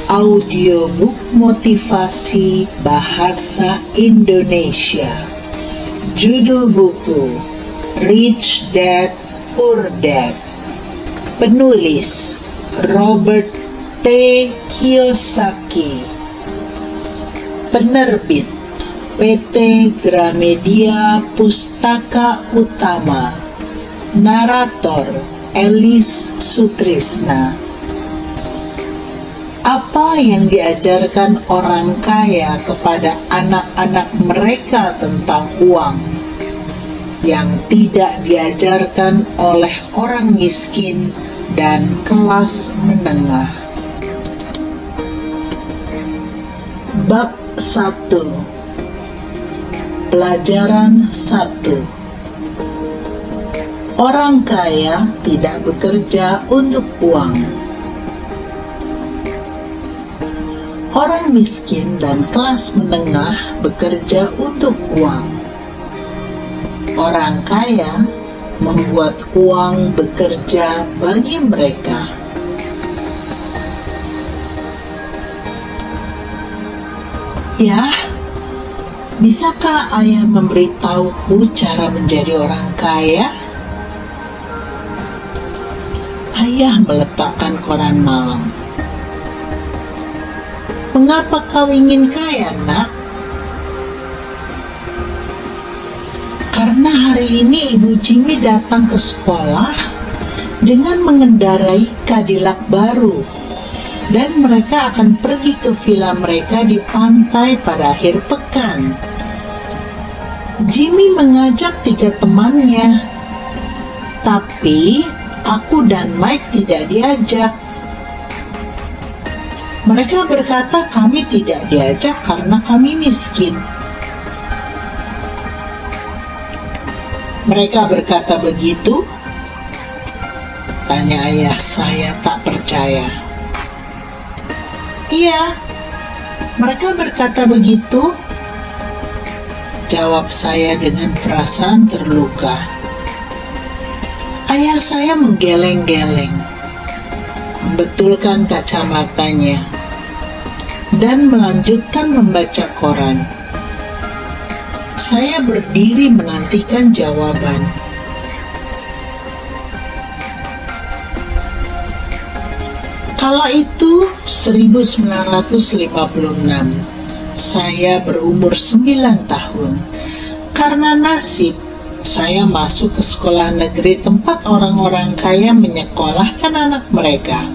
audiobook motivasi bahasa Indonesia. Judul buku Rich Dad Poor Dad. Penulis Robert T. Kiyosaki. Penerbit PT Gramedia Pustaka Utama. Narator Elis Sutrisna. Apa yang diajarkan orang kaya kepada anak-anak mereka tentang uang yang tidak diajarkan oleh orang miskin dan kelas menengah? Bab 1. Pelajaran 1. Orang kaya tidak bekerja untuk uang. Orang miskin dan kelas menengah bekerja untuk uang. Orang kaya membuat uang bekerja bagi mereka. Ya, bisakah ayah memberitahuku cara menjadi orang kaya? Ayah meletakkan koran malam. Mengapa kau ingin kaya, nak? Karena hari ini Ibu Jimmy datang ke sekolah dengan mengendarai Cadillac baru, dan mereka akan pergi ke villa mereka di pantai pada akhir pekan. Jimmy mengajak 3 temannya, tapi aku dan Mike tidak diajak. Mereka berkata kami tidak diajak karena kami miskin. Mereka berkata begitu? Tanya ayah saya tak percaya. Iya, mereka berkata begitu, jawab saya dengan perasaan terluka. Ayah saya menggeleng-geleng, membetulkan kacamatanya, dan melanjutkan membaca koran. Saya berdiri menantikan jawaban. Kala itu 1956, saya berumur 9 tahun. Karena nasib, saya masuk ke sekolah negeri tempat orang-orang kaya menyekolahkan anak mereka.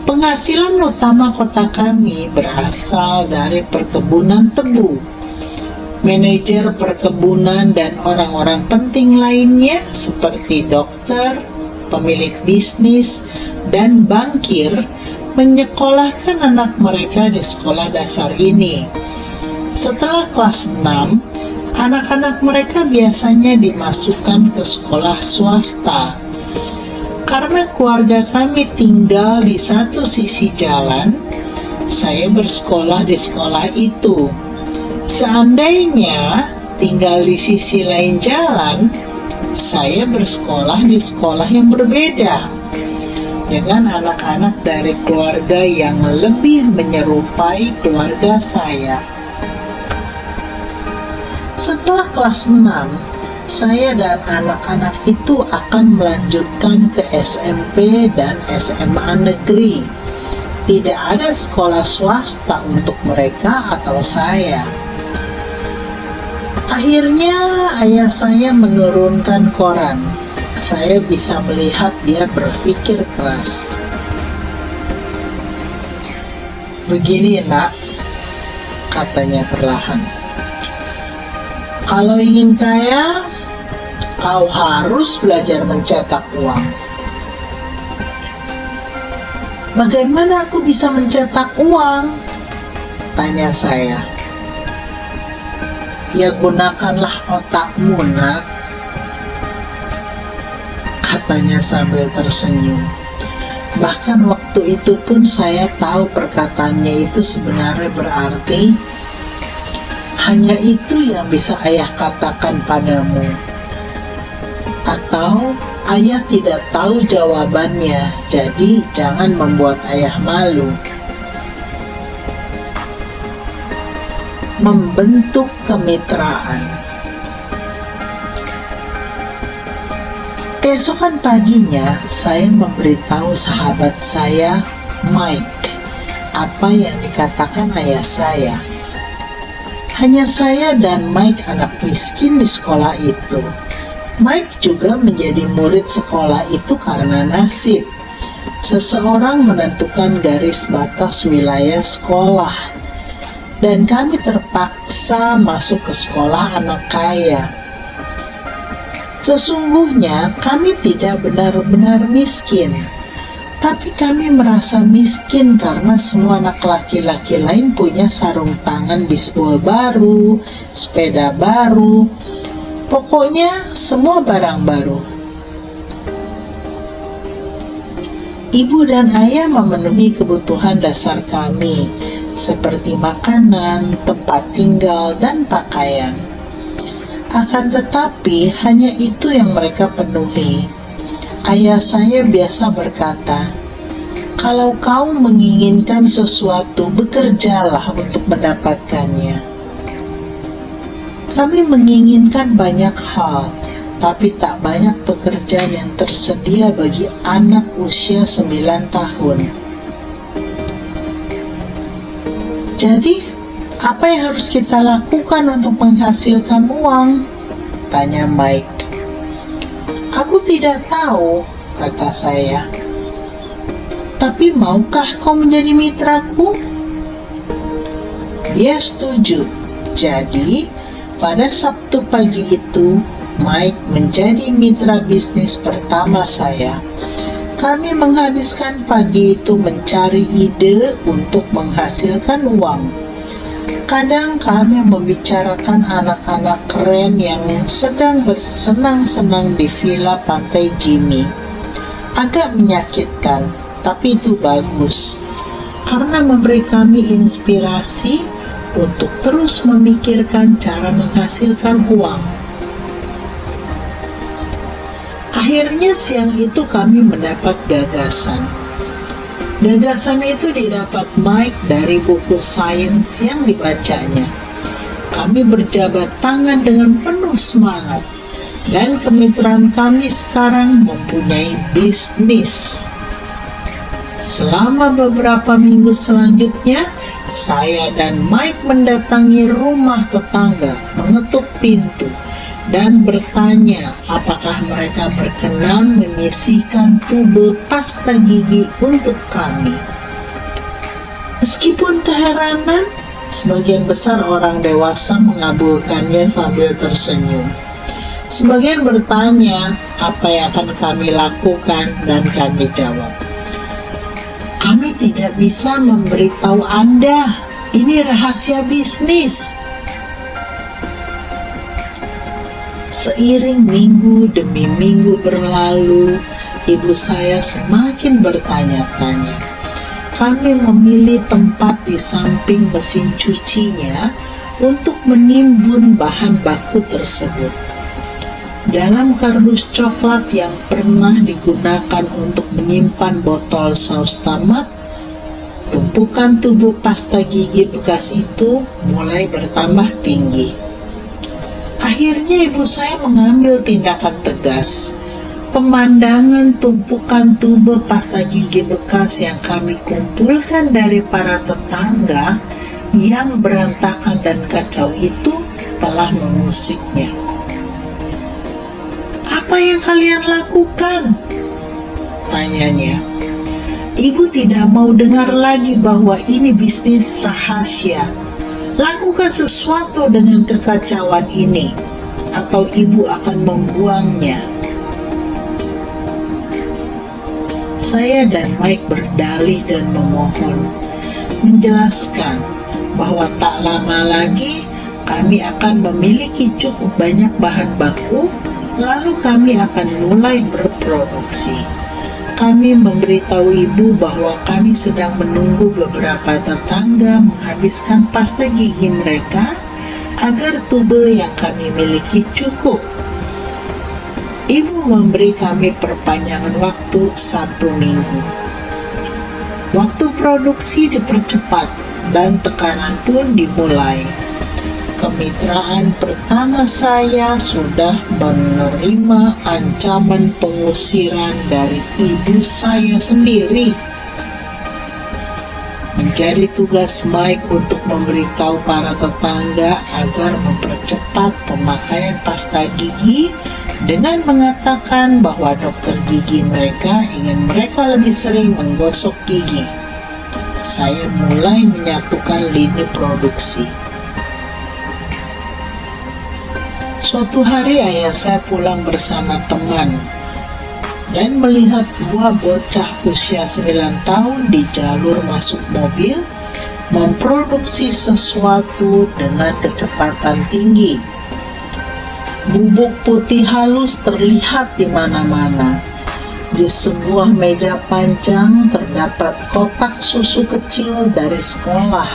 Penghasilan utama kota kami berasal dari perkebunan tebu. Manajer perkebunan dan orang-orang penting lainnya seperti dokter, pemilik bisnis, dan bankir menyekolahkan anak mereka di sekolah dasar ini. Setelah kelas 6, anak-anak mereka biasanya dimasukkan ke sekolah swasta. Karena keluarga kami tinggal di satu sisi jalan, saya bersekolah di sekolah itu. Seandainya tinggal di sisi lain jalan, saya bersekolah di sekolah yang berbeda, dengan anak-anak dari keluarga yang lebih menyerupai keluarga saya. Setelah kelas 6, saya dan anak-anak itu akan melanjutkan ke SMP dan SMA negeri. Tidak ada sekolah swasta untuk mereka atau saya. Akhirnya ayah saya menurunkan koran. Saya bisa melihat dia berpikir keras. Begini, nak, katanya perlahan. Kalau ingin kaya, kau harus belajar mencetak uang. Bagaimana aku bisa mencetak uang? Tanya saya. Ya, gunakanlah otakmu, nak, katanya sambil tersenyum. Bahkan waktu itu pun saya tahu perkataannya itu sebenarnya berarti hanya itu yang bisa ayah katakan padamu. Atau ayah tidak tahu jawabannya, jadi jangan membuat ayah malu. membentuk kemitraan. Keesokan paginya, saya memberitahu sahabat saya, Mike, apa yang dikatakan ayah saya. Hanya saya dan Mike anak miskin di sekolah itu. Mike juga menjadi murid sekolah itu karena nasib. Seseorang menentukan garis batas wilayah sekolah, dan kami terpaksa masuk ke sekolah anak kaya. Sesungguhnya kami tidak benar-benar miskin, tapi kami merasa miskin karena semua anak laki-laki lain punya sarung tangan bisbol baru, sepeda baru, pokoknya semua barang baru. Ibu dan ayah memenuhi kebutuhan dasar kami, seperti makanan, tempat tinggal, dan pakaian. Akan tetapi, hanya itu yang mereka penuhi. Ayah saya biasa berkata, "Kalau kau menginginkan sesuatu, bekerjalah untuk mendapatkannya." Kami menginginkan banyak hal, tapi tak banyak pekerjaan yang tersedia bagi anak usia 9 tahun. Jadi, apa yang harus kita lakukan untuk menghasilkan uang? Tanya Mike. Aku tidak tahu, kata saya. Tapi maukah kau menjadi mitraku? Dia setuju. Jadi, pada Sabtu pagi itu, Mike menjadi mitra bisnis pertama saya. Kami menghabiskan pagi itu mencari ide untuk menghasilkan uang. Kadang kami membicarakan anak-anak keren yang sedang bersenang-senang di villa pantai Jimmy. Agak menyakitkan, tapi itu bagus, karena memberi kami inspirasi untuk terus memikirkan cara menghasilkan uang. Akhirnya siang itu kami mendapat gagasan. Gagasan itu didapat Mike dari buku sains yang dibacanya. Kami berjabat tangan dengan penuh semangat, dan kemitraan kami sekarang mempunyai bisnis. Selama beberapa minggu selanjutnya, saya dan Mike mendatangi rumah tetangga, mengetuk pintu, dan bertanya apakah mereka berkenan menyisihkan tube pasta gigi untuk kami. Meskipun keheranan, sebagian besar orang dewasa mengabulkannya sambil tersenyum. Sebagian bertanya apa yang akan kami lakukan, dan kami jawab, "Kami tidak bisa memberitahu Anda, ini rahasia bisnis." Seiring minggu demi minggu berlalu, ibu saya semakin bertanya-tanya. Kami memilih tempat di samping mesin cucinya untuk menimbun bahan baku tersebut. Dalam kardus coklat yang pernah digunakan untuk menyimpan botol saus tomat, tumpukan tubuh pasta gigi bekas itu mulai bertambah tinggi. Akhirnya ibu saya mengambil tindakan tegas. Pemandangan tumpukan tube pasta gigi bekas yang kami kumpulkan dari para tetangga yang berantakan dan kacau itu telah mengusiknya. "Apa yang kalian lakukan?" tanyanya. Ibu tidak mau dengar lagi bahwa ini bisnis rahasia. Lakukan sesuatu dengan kekacauan ini, atau ibu akan membuangnya. Saya dan Mike berdalih dan memohon, menjelaskan bahwa tak lama lagi kami akan memiliki cukup banyak bahan baku, lalu kami akan mulai berproduksi. Kami memberitahu ibu bahwa kami sedang menunggu beberapa tetangga menghabiskan pasta gigi mereka agar tube yang kami miliki cukup. Ibu memberi kami perpanjangan waktu 1 minggu. Waktu produksi dipercepat dan tekanan pun dimulai. kemitraan pertama saya sudah menerima ancaman pengusiran dari ibu saya sendiri. Menjadi tugas Mike untuk memberitahu para tetangga agar mempercepat pemakaian pasta gigi dengan mengatakan bahwa dokter gigi mereka ingin mereka lebih sering menggosok gigi. Saya mulai menyatukan lini produksi. Suatu hari ayah saya pulang bersama teman dan melihat dua bocah usia 9 tahun di jalur masuk mobil memproduksi sesuatu dengan kecepatan tinggi. Bubuk putih halus terlihat di mana-mana. Di sebuah meja panjang terdapat kotak susu kecil dari sekolah,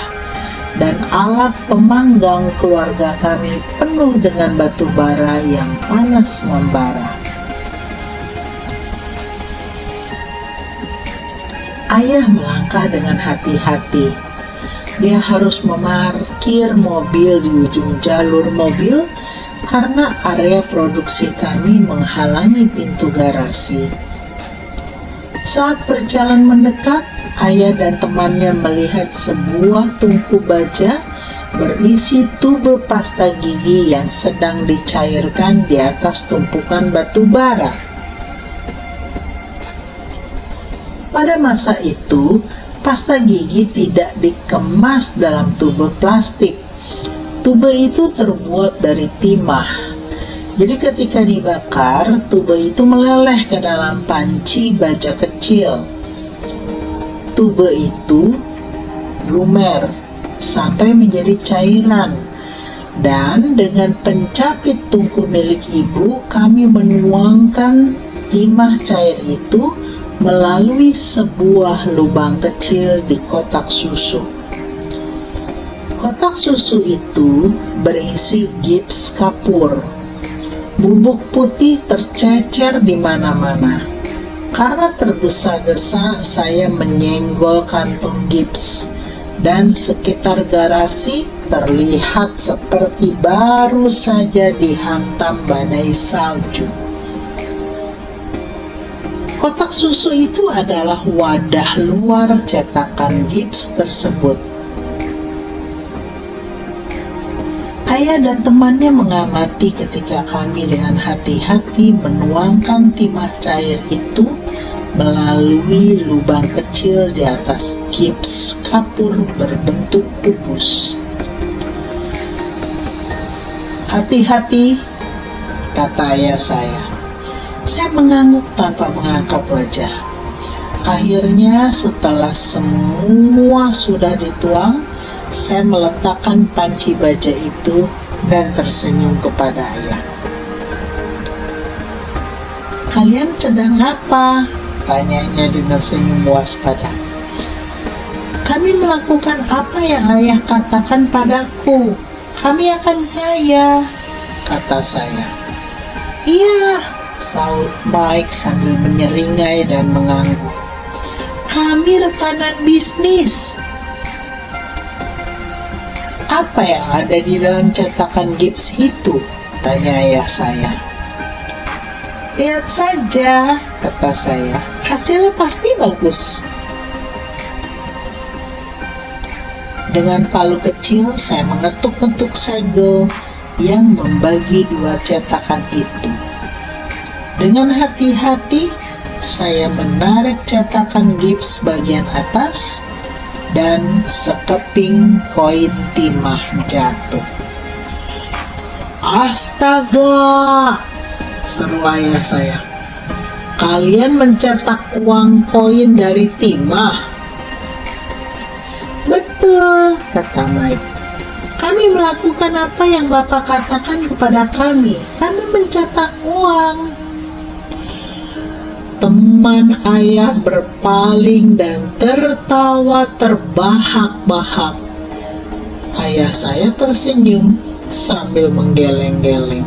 dan alat pemanggang keluarga kami penuh dengan batu bara yang panas membara. Ayah melangkah dengan hati-hati. Dia harus memarkir mobil di ujung jalur mobil karena area produksi kami menghalangi pintu garasi. Saat berjalan mendekat, ayah dan temannya melihat sebuah tungku baja berisi tube pasta gigi yang sedang dicairkan di atas tumpukan batu bara. Pada masa itu, pasta gigi tidak dikemas dalam tube plastik. Tube itu terbuat dari timah. Jadi ketika dibakar, tube itu meleleh ke dalam panci baja kecil. Tube itu lumer sampai menjadi cairan. Dan dengan pencapit tungku milik ibu, kami menuangkan timah cair itu melalui sebuah lubang kecil di kotak susu. Kotak susu itu berisi gips kapur. Bubuk putih tercecer di mana-mana. Karena tergesa-gesa, saya menyenggol kantung gips, dan sekitar garasi terlihat seperti baru saja dihantam badai salju. Kotak susu itu adalah wadah luar cetakan gips tersebut. Ayah dan temannya mengamati ketika kami dengan hati-hati menuangkan timah cair itu melalui lubang kecil di atas gips kapur berbentuk kubus. "Hati-hati," kata ayah saya. Saya mengangguk tanpa mengangkat wajah. Akhirnya setelah semua sudah dituang, saya meletakkan panci baja itu dan tersenyum kepada ayah. "Kalian sedang apa?" tanyanya dengan senyum waspada. "Kami melakukan apa yang ayah katakan padaku. Kami akan kaya," kata saya. "Iya," saut Mike sambil menyeringai dan mengangguk. "Kami rekanan bisnis." "Apa yang ada di dalam cetakan gips itu?" tanya ayah saya. "Lihat saja," kata saya. "Hasilnya pasti bagus." Dengan palu kecil, saya mengetuk-ngetuk segel yang membagi dua cetakan itu. Dengan hati-hati, saya menarik cetakan gips bagian atas, dan sekeping koin timah jatuh. "Astaga!" seru ayah saya. "Kalian mencetak uang koin dari timah?" "Betul," kata Mike. "Kami melakukan apa yang Bapak katakan kepada kami. Kami mencetak uang." Teman ayah berpaling dan tertawa terbahak-bahak. Ayah saya tersenyum sambil menggeleng-geleng.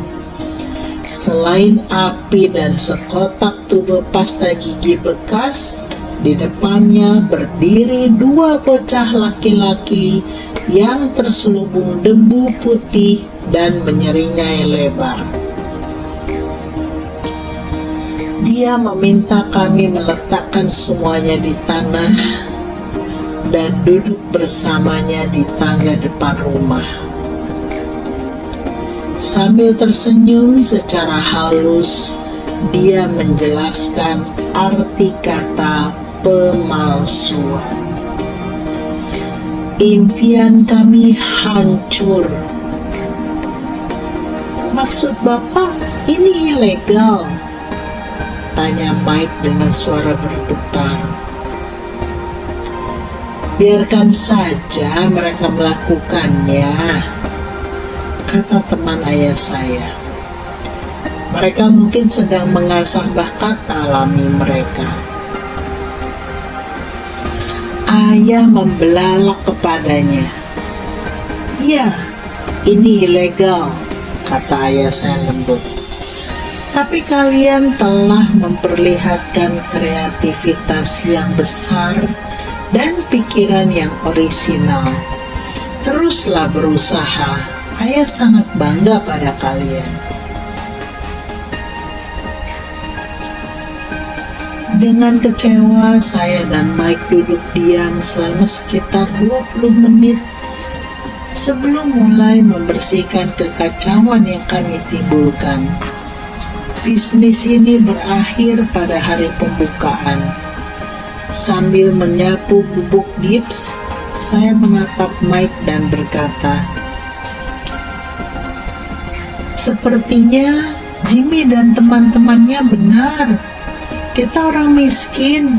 Selain api dan sekotak tube pasta gigi bekas, Di depannya berdiri dua bocah laki-laki yang terselubung debu putih dan menyeringai lebar. Dia meminta kami meletakkan semuanya di tanah dan duduk bersamanya di tangga depan rumah. Sambil tersenyum secara halus, dia menjelaskan arti kata pemalsuan. Impian kami hancur. Maksud Bapak ini ilegal? Tanya Mike dengan suara bergetar. Biarkan saja mereka melakukannya, kata teman ayah saya. Mereka mungkin sedang mengasah bakat alami mereka. Ayah membelalak kepadanya. Ya, ini ilegal, kata ayah saya lembut. Tapi kalian telah memperlihatkan kreativitas yang besar dan pikiran yang orisinal. Teruslah berusaha. Ayah sangat bangga pada kalian. Dengan kecewa, saya dan Mike duduk diam selama sekitar 20 menit sebelum mulai membersihkan kekacauan yang kami timbulkan. Bisnis ini berakhir pada hari pembukaan. Sambil menyapu bubuk gips, saya menatap Mike dan berkata, "Sepertinya Jimmy dan teman-temannya benar. Kita orang miskin."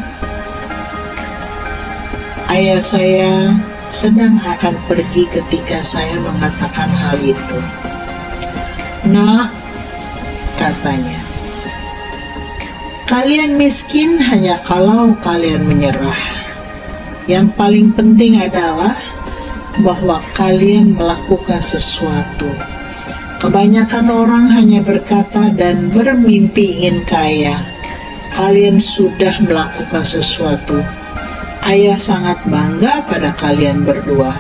Ayah saya sedang akan pergi ketika saya mengatakan hal itu. "Nak," katanya, "kalian miskin hanya kalau kalian menyerah. Yang paling penting adalah bahwa kalian melakukan sesuatu. Kebanyakan orang hanya berkata dan bermimpi ingin kaya. Kalian sudah melakukan sesuatu. Ayah sangat bangga pada kalian berdua.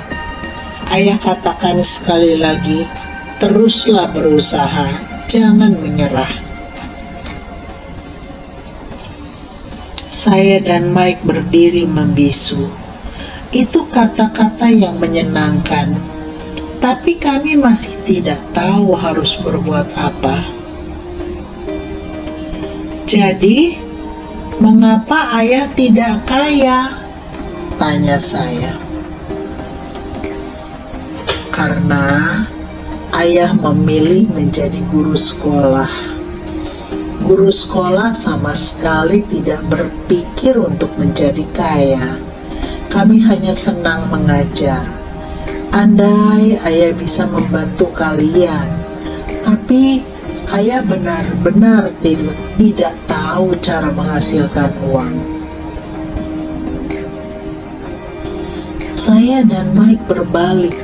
Ayah katakan sekali lagi, teruslah berusaha, jangan menyerah." Saya dan Mike berdiri membisu. Itu kata-kata yang menyenangkan, tapi kami masih tidak tahu harus berbuat apa. "Jadi, mengapa ayah tidak kaya?" tanya saya. "Karena ayah memilih menjadi guru sekolah. Guru sekolah sama sekali tidak berpikir untuk menjadi kaya. Kami hanya senang mengajar. Andai ayah bisa membantu kalian, tapi ayah benar-benar tidak tahu cara menghasilkan uang." Saya dan Mike berbalik,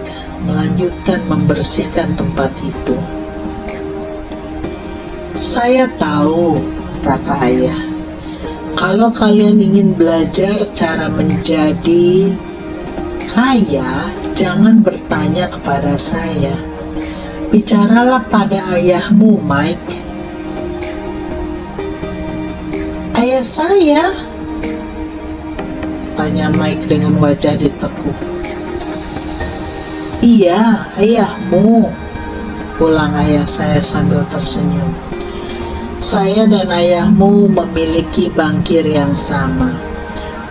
melanjutkan membersihkan tempat itu. "Saya tahu," kata ayah, "kalau kalian ingin belajar cara menjadi kaya, jangan bertanya kepada saya. Bicaralah pada ayahmu, Mike." "Ayah saya?" tanya Mike dengan wajah ditekuk. "Iya, ayahmu," ulang ayah saya sambil tersenyum. "Saya dan ayahmu memiliki bankir yang sama.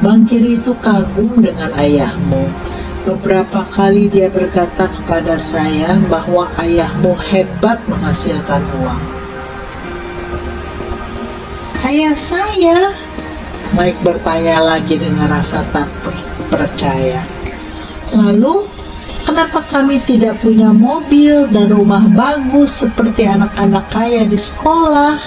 Bankir itu kagum dengan ayahmu. Beberapa kali dia berkata kepada saya bahwa ayahmu hebat menghasilkan uang." "Ayah saya?" Mike bertanya lagi dengan rasa tak percaya. "Lalu, kenapa kami tidak punya mobil dan rumah bagus seperti anak-anak kaya di sekolah?"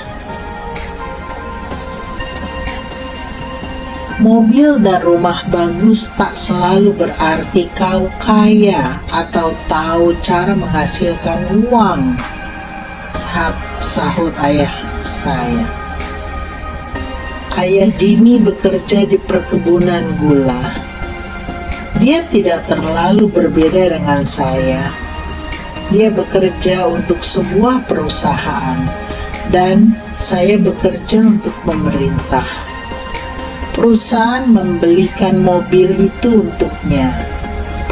Mobil dan rumah bagus tak selalu berarti kau kaya atau tahu cara menghasilkan uang, sahut ayah saya. Ayah Jimmy bekerja di perkebunan gula. Dia tidak terlalu berbeda dengan saya. Dia bekerja untuk sebuah perusahaan, dan saya bekerja untuk pemerintah. Perusahaan membelikan mobil itu untuknya.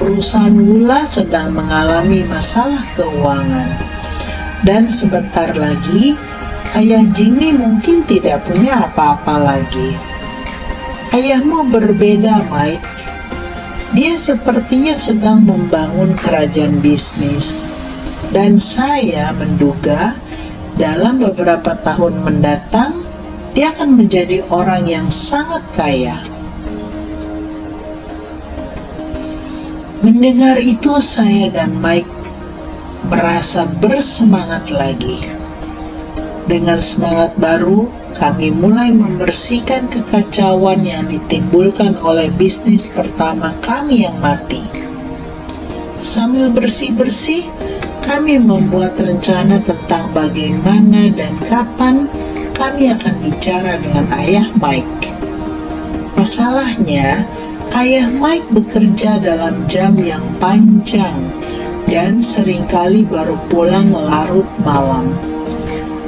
Perusahaan gula sedang mengalami masalah keuangan, dan sebentar lagi Ayah Jimmy mungkin tidak punya apa-apa lagi. Ayahmu berbeda, Mike. Dia sepertinya sedang membangun kerajaan bisnis, dan saya menduga dalam beberapa tahun mendatang dia akan menjadi orang yang sangat kaya. Mendengar itu, saya dan Mike merasa bersemangat lagi. Dengan semangat baru, kami mulai membersihkan kekacauan yang ditimbulkan oleh bisnis pertama kami yang mati. Sambil bersih-bersih, kami membuat rencana tentang bagaimana dan kapan kami akan bicara dengan ayah Mike. Masalahnya, ayah Mike bekerja dalam jam yang panjang dan seringkali baru pulang larut malam.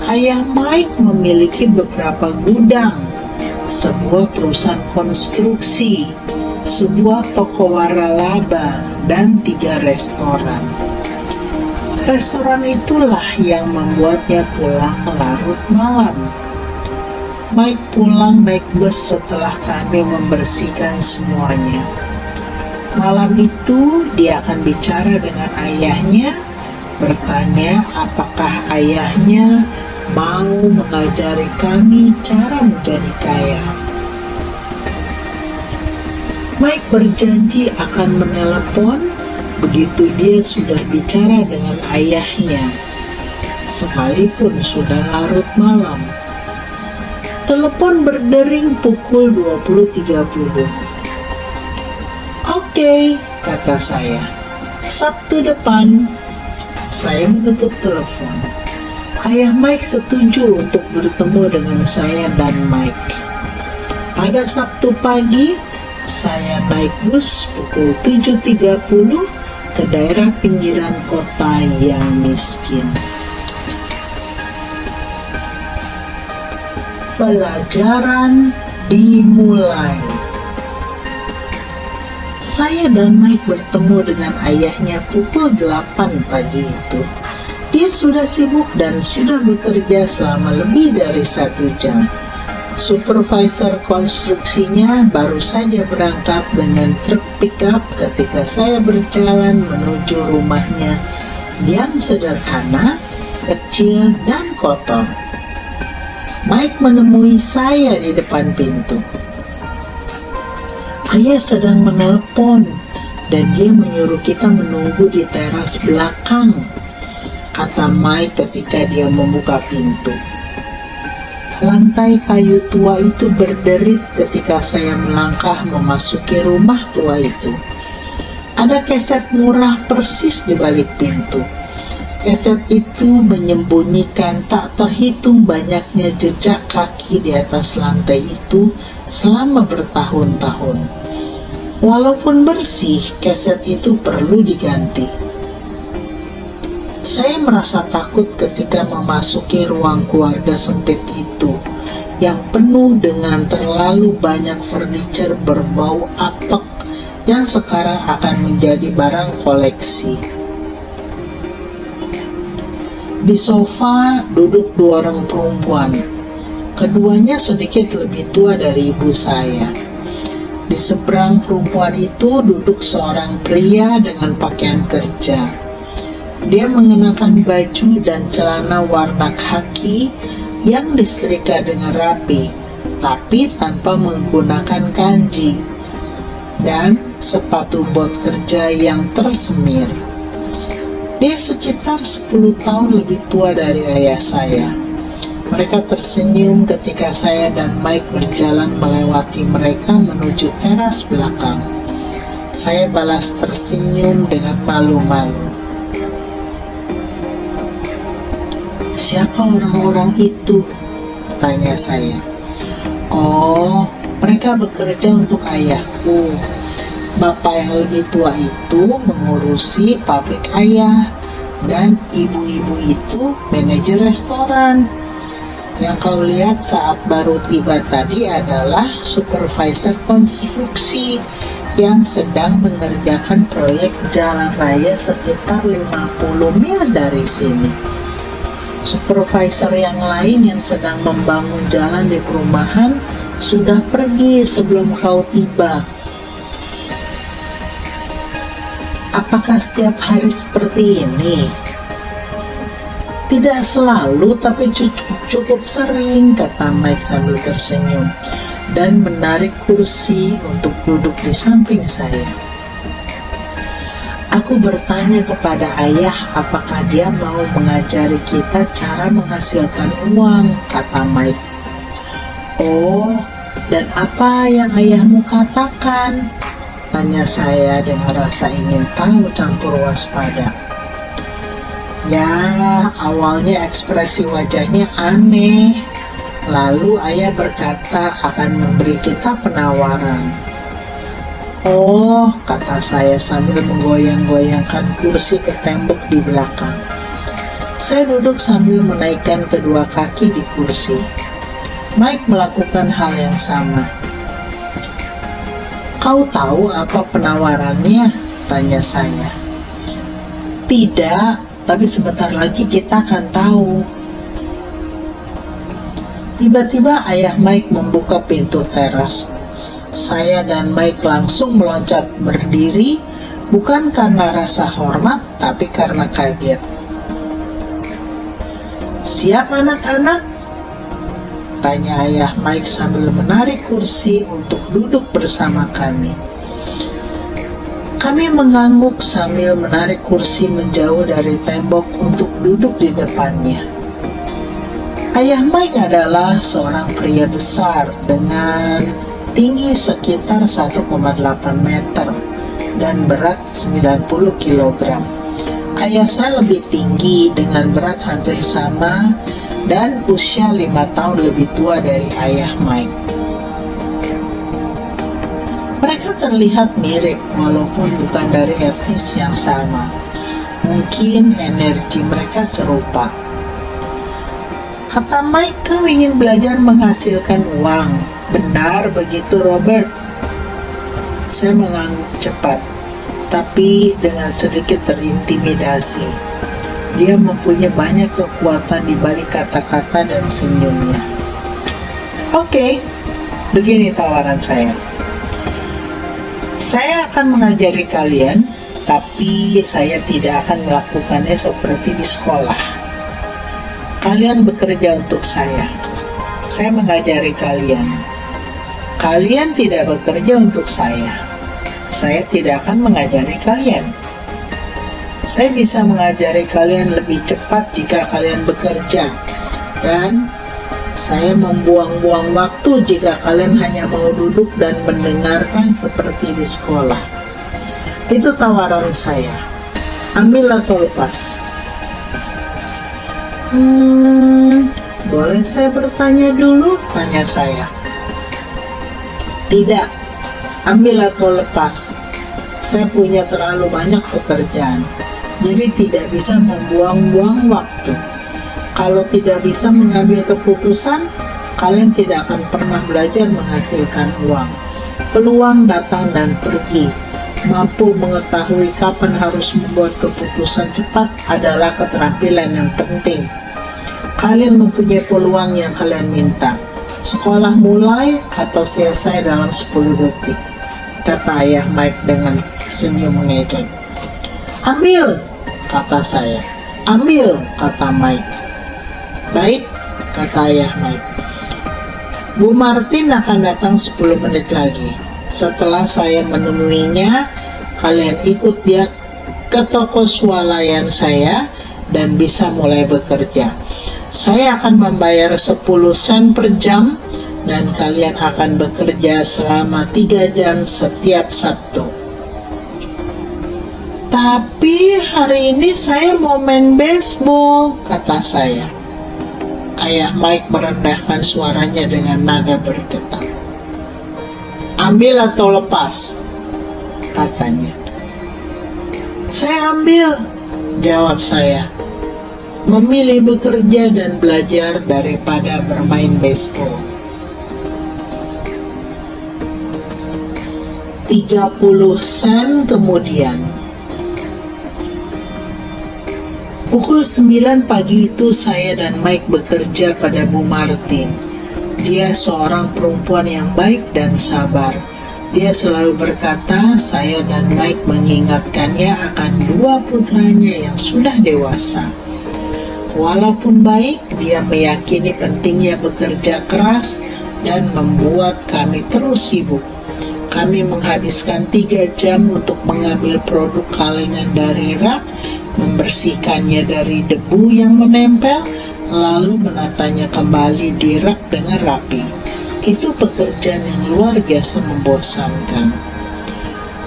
Ayah Mike memiliki beberapa gudang, sebuah perusahaan konstruksi, sebuah toko waralaba, dan 3 restoran. Restoran itulah yang membuatnya pulang larut malam. Mike pulang naik bus setelah kami membersihkan semuanya. Malam itu dia akan bicara dengan ayahnya, bertanya apakah ayahnya mau mengajari kami cara menjadi kaya. Mike berjanji akan menelepon begitu dia sudah bicara dengan ayahnya, sekalipun sudah larut malam. Telepon berdering pukul 20.30. Oke, kata saya. Sabtu depan. Saya menutup telepon. Ayah Mike setuju untuk bertemu dengan saya dan Mike. Pada Sabtu pagi, saya naik bus pukul 7.30 ke daerah pinggiran kota yang miskin. Pelajaran dimulai. Saya dan Mike bertemu dengan ayahnya pukul 8 pagi itu. Dia sudah sibuk dan sudah bekerja selama lebih dari 1 jam. Supervisor konstruksinya baru saja berangkat dengan truk pickup ketika saya berjalan menuju rumahnya yang sederhana, kecil, dan kotor. Mike menemui saya di depan pintu. Ayah sedang menelpon dan dia menyuruh kita menunggu di teras belakang, kata Mike ketika dia membuka pintu. Lantai kayu tua itu berderit ketika saya melangkah memasuki rumah tua itu. Ada keset murah persis di balik pintu. Keset itu menyembunyikan tak terhitung banyaknya jejak kaki di atas lantai itu selama bertahun-tahun. Walaupun bersih, keset itu perlu diganti. Saya merasa takut ketika memasuki ruang keluarga sempit itu yang penuh dengan terlalu banyak furniture berbau apek yang sekarang akan menjadi barang koleksi. Di sofa duduk 2 orang perempuan. Keduanya sedikit lebih tua dari ibu saya. Di seberang perempuan itu duduk seorang pria dengan pakaian kerja. Dia mengenakan baju dan celana warna khaki yang disetrika dengan rapi, tapi tanpa menggunakan kanji, dan sepatu bot kerja yang tersemir. Dia sekitar 10 tahun lebih tua dari ayah saya. Mereka tersenyum ketika saya dan Mike berjalan melewati mereka menuju teras belakang. Saya balas tersenyum dengan malu-malu. "Siapa orang-orang itu?" tanya saya. Oh, mereka bekerja untuk ayahku. Bapak yang lebih tua itu mengurusi pabrik ayah, dan ibu-ibu itu manajer restoran. Yang kau lihat saat baru tiba tadi adalah supervisor konstruksi yang sedang mengerjakan proyek jalan raya sekitar 50 mil dari sini. Supervisor yang lain yang sedang membangun jalan di perumahan sudah pergi sebelum kau tiba. Apakah setiap hari seperti ini? Tidak selalu, tapi cukup sering, kata Mike sambil tersenyum dan menarik kursi untuk duduk di samping saya. Aku bertanya kepada ayah apakah dia mau mengajari kita cara menghasilkan uang, kata Mike. Oh, dan apa yang ayahmu katakan? Tanya saya dengan rasa ingin tahu campur waspada. Ya, awalnya ekspresi wajahnya aneh. Lalu ayah berkata akan memberi kita penawaran. Oh, kata saya sambil menggoyang-goyangkan kursi ke tembok di belakang. Saya duduk sambil menaikkan kedua kaki di kursi. Mike melakukan hal yang sama. Kau tahu apa penawarannya? Tanya saya. Tidak, tapi sebentar lagi kita akan tahu. Tiba-tiba ayah Mike membuka pintu teras. Saya dan Mike langsung meloncat berdiri, bukan karena rasa hormat, tapi karena kaget. Siap anak-anak? Tanya ayah Mike sambil menarik kursi untuk duduk bersama kami. Kami mengangguk sambil menarik kursi menjauh dari tembok untuk duduk di depannya. Ayah Mike adalah seorang pria besar dengan tinggi sekitar 1,8 meter dan berat 90 kg. Ayah saya lebih tinggi dengan berat hampir sama dan usia 5 tahun lebih tua dari ayah Mike. Mereka terlihat mirip walaupun bukan dari etnis yang sama. Mungkin energi mereka serupa. Kata Mike, kau ingin belajar menghasilkan uang. Benar begitu, Robert? Saya mengangguk cepat, tapi dengan sedikit terintimidasi. Dia mempunyai banyak kekuatan di balik kata-kata dan senyumnya. Oke, begini tawaran saya. Saya akan mengajari kalian, tapi saya tidak akan melakukannya seperti di sekolah. Kalian bekerja untuk saya. Saya mengajari kalian. Kalian tidak bekerja untuk saya. Saya tidak akan mengajari kalian. Saya bisa mengajari kalian lebih cepat jika kalian bekerja, dan saya membuang-buang waktu jika kalian hanya mau duduk dan mendengarkan seperti di sekolah. Itu tawaran saya. Ambil atau lepas? Boleh saya bertanya dulu? Tanya saya. Tidak. Ambil atau lepas? Saya punya terlalu banyak pekerjaan, jadi tidak bisa membuang-buang waktu. Kalau tidak bisa mengambil keputusan, kalian tidak akan pernah belajar menghasilkan uang. Peluang datang dan pergi. Mampu mengetahui kapan harus membuat keputusan cepat adalah keterampilan yang penting. Kalian mempunyai peluang yang kalian minta. Sekolah mulai atau selesai dalam 10 detik, kata ayah Mike dengan senyum mengejek. Ambil, kata saya. Ambil, kata Mike. Baik, kata ayah Mike. Bu Martin akan datang 10 menit lagi. Setelah saya menemuinya, kalian ikut dia ke toko swalayan saya dan bisa mulai bekerja. Saya akan membayar 10 sen per jam dan kalian akan bekerja selama 3 jam setiap Sabtu. Tapi hari ini saya mau main baseball, kata saya. Ayah Mike merendahkan suaranya dengan nada bergetar. "Ambil atau lepas?" katanya. "Saya ambil," jawab saya. "Memilih bekerja dan belajar daripada bermain baseball." 30 sen kemudian. Pukul 9 pagi itu saya dan Mike bekerja pada Bu Martin. Dia seorang perempuan yang baik dan sabar. Dia selalu berkata saya dan Mike mengingatkannya akan dua putranya yang sudah dewasa. Walaupun baik, dia meyakini pentingnya bekerja keras dan membuat kami terus sibuk. Kami menghabiskan 3 jam untuk mengambil produk kalengan dari rak, membersihkannya dari debu yang menempel, lalu menatanya kembali di rak dengan rapi. Itu pekerjaan yang luar biasa membosankan.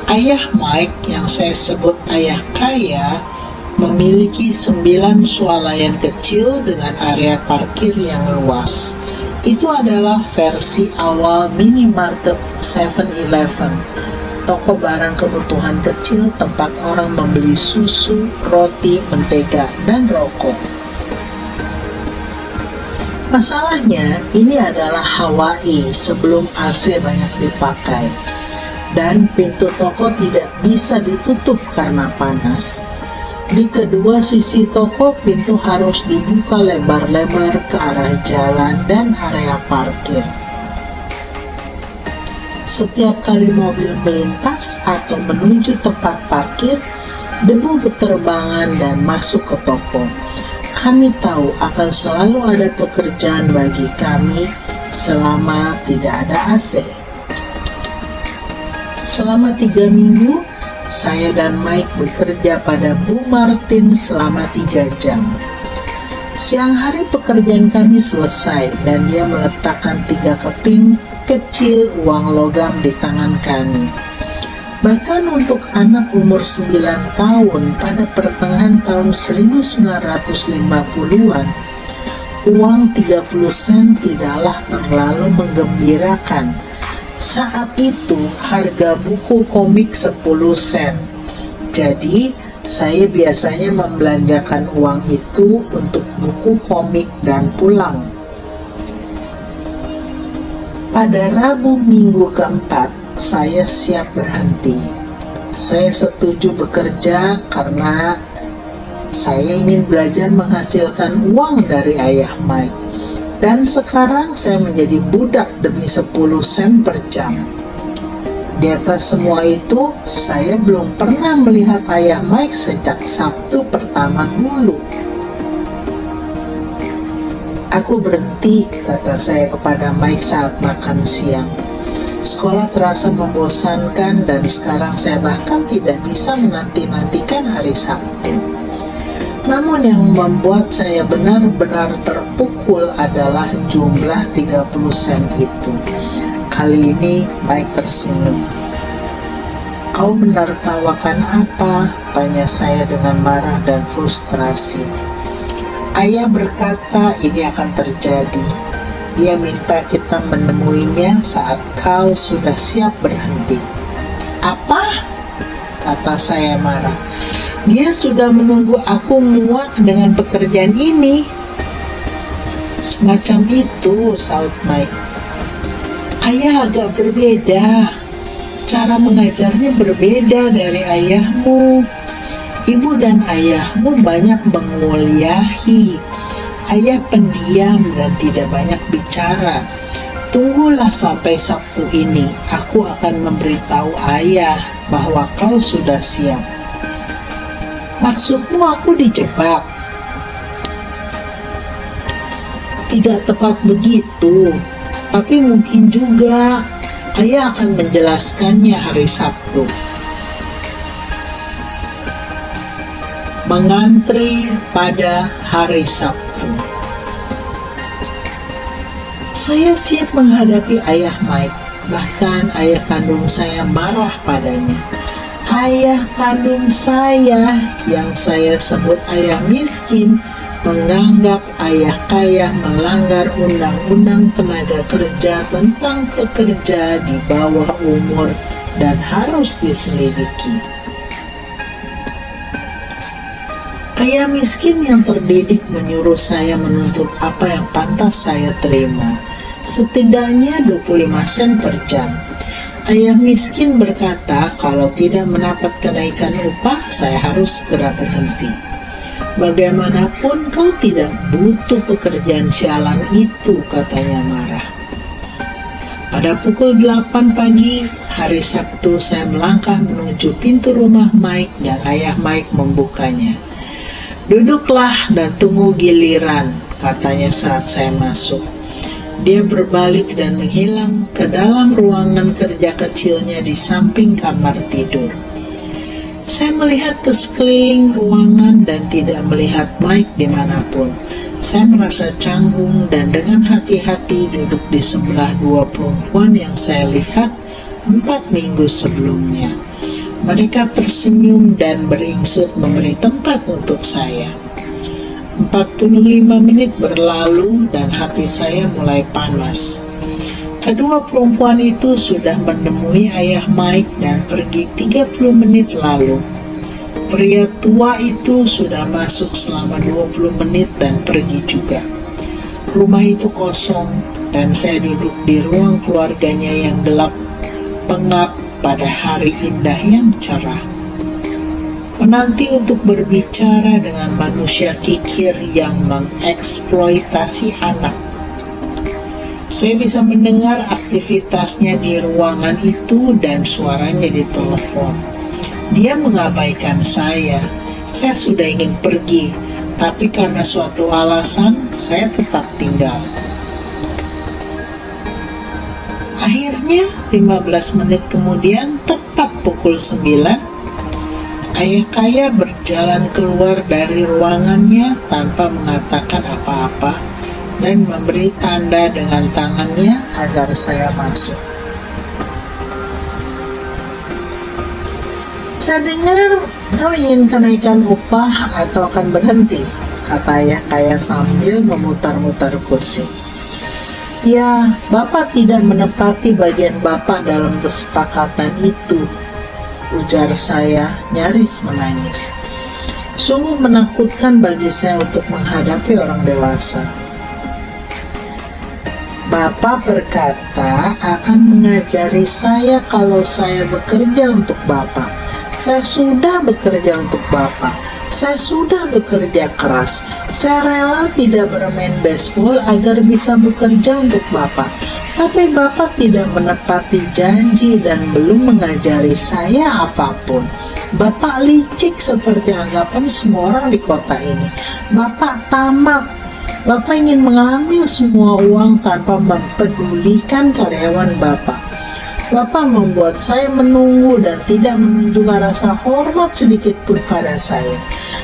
Ayah Mike, yang saya sebut ayah kaya, memiliki 9 swalayan kecil dengan area parkir yang luas. Itu adalah versi awal minimarket 7-Eleven, toko barang kebutuhan kecil tempat orang membeli susu, roti, mentega, dan rokok. Masalahnya, ini adalah Hawaii sebelum AC banyak dipakai, dan pintu toko tidak bisa ditutup karena panas. Di kedua sisi toko, pintu harus dibuka lebar-lebar ke arah jalan dan area parkir. Setiap kali mobil melintas atau menuju tempat parkir, debu berterbangan dan masuk ke toko. Kami tahu akan selalu ada pekerjaan bagi kami selama tidak ada AC. Selama 3 minggu, saya dan Mike bekerja pada Bu Martin selama 3 jam. Siang hari pekerjaan kami selesai dan dia meletakkan 3 keping kecil uang logam di tangan kami. Bahkan untuk anak umur 9 tahun pada pertengahan tahun 1950-an, uang 30 sen tidaklah terlalu menggembirakan. Saat itu harga buku komik 10 sen. Jadi saya biasanya membelanjakan uang itu untuk buku komik dan pulang. Pada Rabu minggu keempat, saya siap berhenti. Saya setuju bekerja karena saya ingin belajar menghasilkan uang dari ayah Mike. Dan sekarang saya menjadi budak demi 10 sen per jam. Di atas semua itu, saya belum pernah melihat ayah Mike sejak Sabtu pertama dulu. "Aku berhenti," kata saya kepada Mike saat makan siang. "Sekolah terasa membosankan dan sekarang saya bahkan tidak bisa menanti-nantikan hari Sabtu." Namun yang membuat saya benar-benar terpukul adalah jumlah 30 sen itu. Kali ini Mike tersenyum. "Kau menertawakan apa?" tanya saya dengan marah dan frustrasi. Ayah berkata ini akan terjadi. Dia minta kita menemuinya saat kau sudah siap berhenti. "Apa?" kata saya marah. "Dia sudah menunggu aku muak dengan pekerjaan ini." "Semacam itu," saut Mike. "Ayah agak berbeda. Cara mengajarnya berbeda dari ayahmu. Ibu dan ayahmu banyak menguliahi. Ayah pendiam dan tidak banyak bicara. Tunggulah sampai Sabtu ini. Aku akan memberitahu ayah bahwa kau sudah siap." "Maksudmu aku dijebak?" "Tidak tepat begitu, tapi mungkin juga. Ayah akan menjelaskannya hari Sabtu." Mengantri pada hari Sabtu. Saya siap menghadapi ayah Mike. Bahkan ayah kandung saya marah padanya. Ayah kandung saya, yang saya sebut ayah miskin, menganggap ayah kaya melanggar undang-undang tenaga kerja tentang pekerja di bawah umur dan harus diselidiki. Ayah miskin yang terdidik menyuruh saya menuntut apa yang pantas saya terima, setidaknya 25 sen per jam. Ayah miskin berkata kalau tidak mendapat kenaikan upah, saya harus segera berhenti. Bagaimanapun kau tidak butuh pekerjaan sialan itu, katanya marah. Pada pukul 8 pagi, hari Sabtu, saya melangkah menuju pintu rumah Mike dan ayah Mike membukanya. Duduklah dan tunggu giliran, katanya saat saya masuk. Dia berbalik dan menghilang ke dalam ruangan kerja kecilnya di samping kamar tidur. Saya melihat ke sekeliling ruangan dan tidak melihat Mike dimanapun. Saya merasa canggung dan dengan hati-hati duduk di sebelah dua perempuan yang saya lihat 4 minggu sebelumnya. Mereka tersenyum dan beringsut memberi tempat untuk saya. 45 menit berlalu dan hati saya mulai panas. Kedua perempuan itu sudah menemui ayah Mike dan pergi 30 menit lalu. Pria tua itu sudah masuk selama 20 menit dan pergi juga. Rumah itu kosong dan saya duduk di ruang keluarganya yang gelap, pengap pada hari indah yang cerah. Menanti untuk berbicara dengan manusia kikir yang mengeksploitasi anak. Saya bisa mendengar aktivitasnya di ruangan itu dan suaranya di telepon. Dia mengabaikan saya. Saya sudah ingin pergi, tapi karena suatu alasan, saya tetap tinggal. Akhirnya 15 menit kemudian, tepat pukul 9, ayah kaya berjalan keluar dari ruangannya tanpa mengatakan apa-apa dan memberi tanda dengan tangannya agar saya masuk. Saya dengar kau ingin kenaikan upah atau akan berhenti, kata ayah kaya sambil memutar-mutar kursi. Ya, Bapak tidak menepati bagian Bapak dalam kesepakatan itu, ujar saya nyaris menangis. Sungguh menakutkan bagi saya untuk menghadapi orang dewasa. Bapak berkata akan mengajari saya kalau saya bekerja untuk Bapak. Saya sudah bekerja untuk Bapak. Saya sudah bekerja keras. Saya rela tidak bermain baseball agar bisa bekerja untuk Bapak. Tapi Bapak tidak menepati janji dan belum mengajari saya apapun. Bapak licik seperti anggapan semua orang di kota ini. Bapak tamak. Bapak ingin mengambil semua uang tanpa mempedulikan karyawan Bapak. Bapak membuat saya menunggu dan tidak menunjukkan rasa hormat sedikit pun pada saya.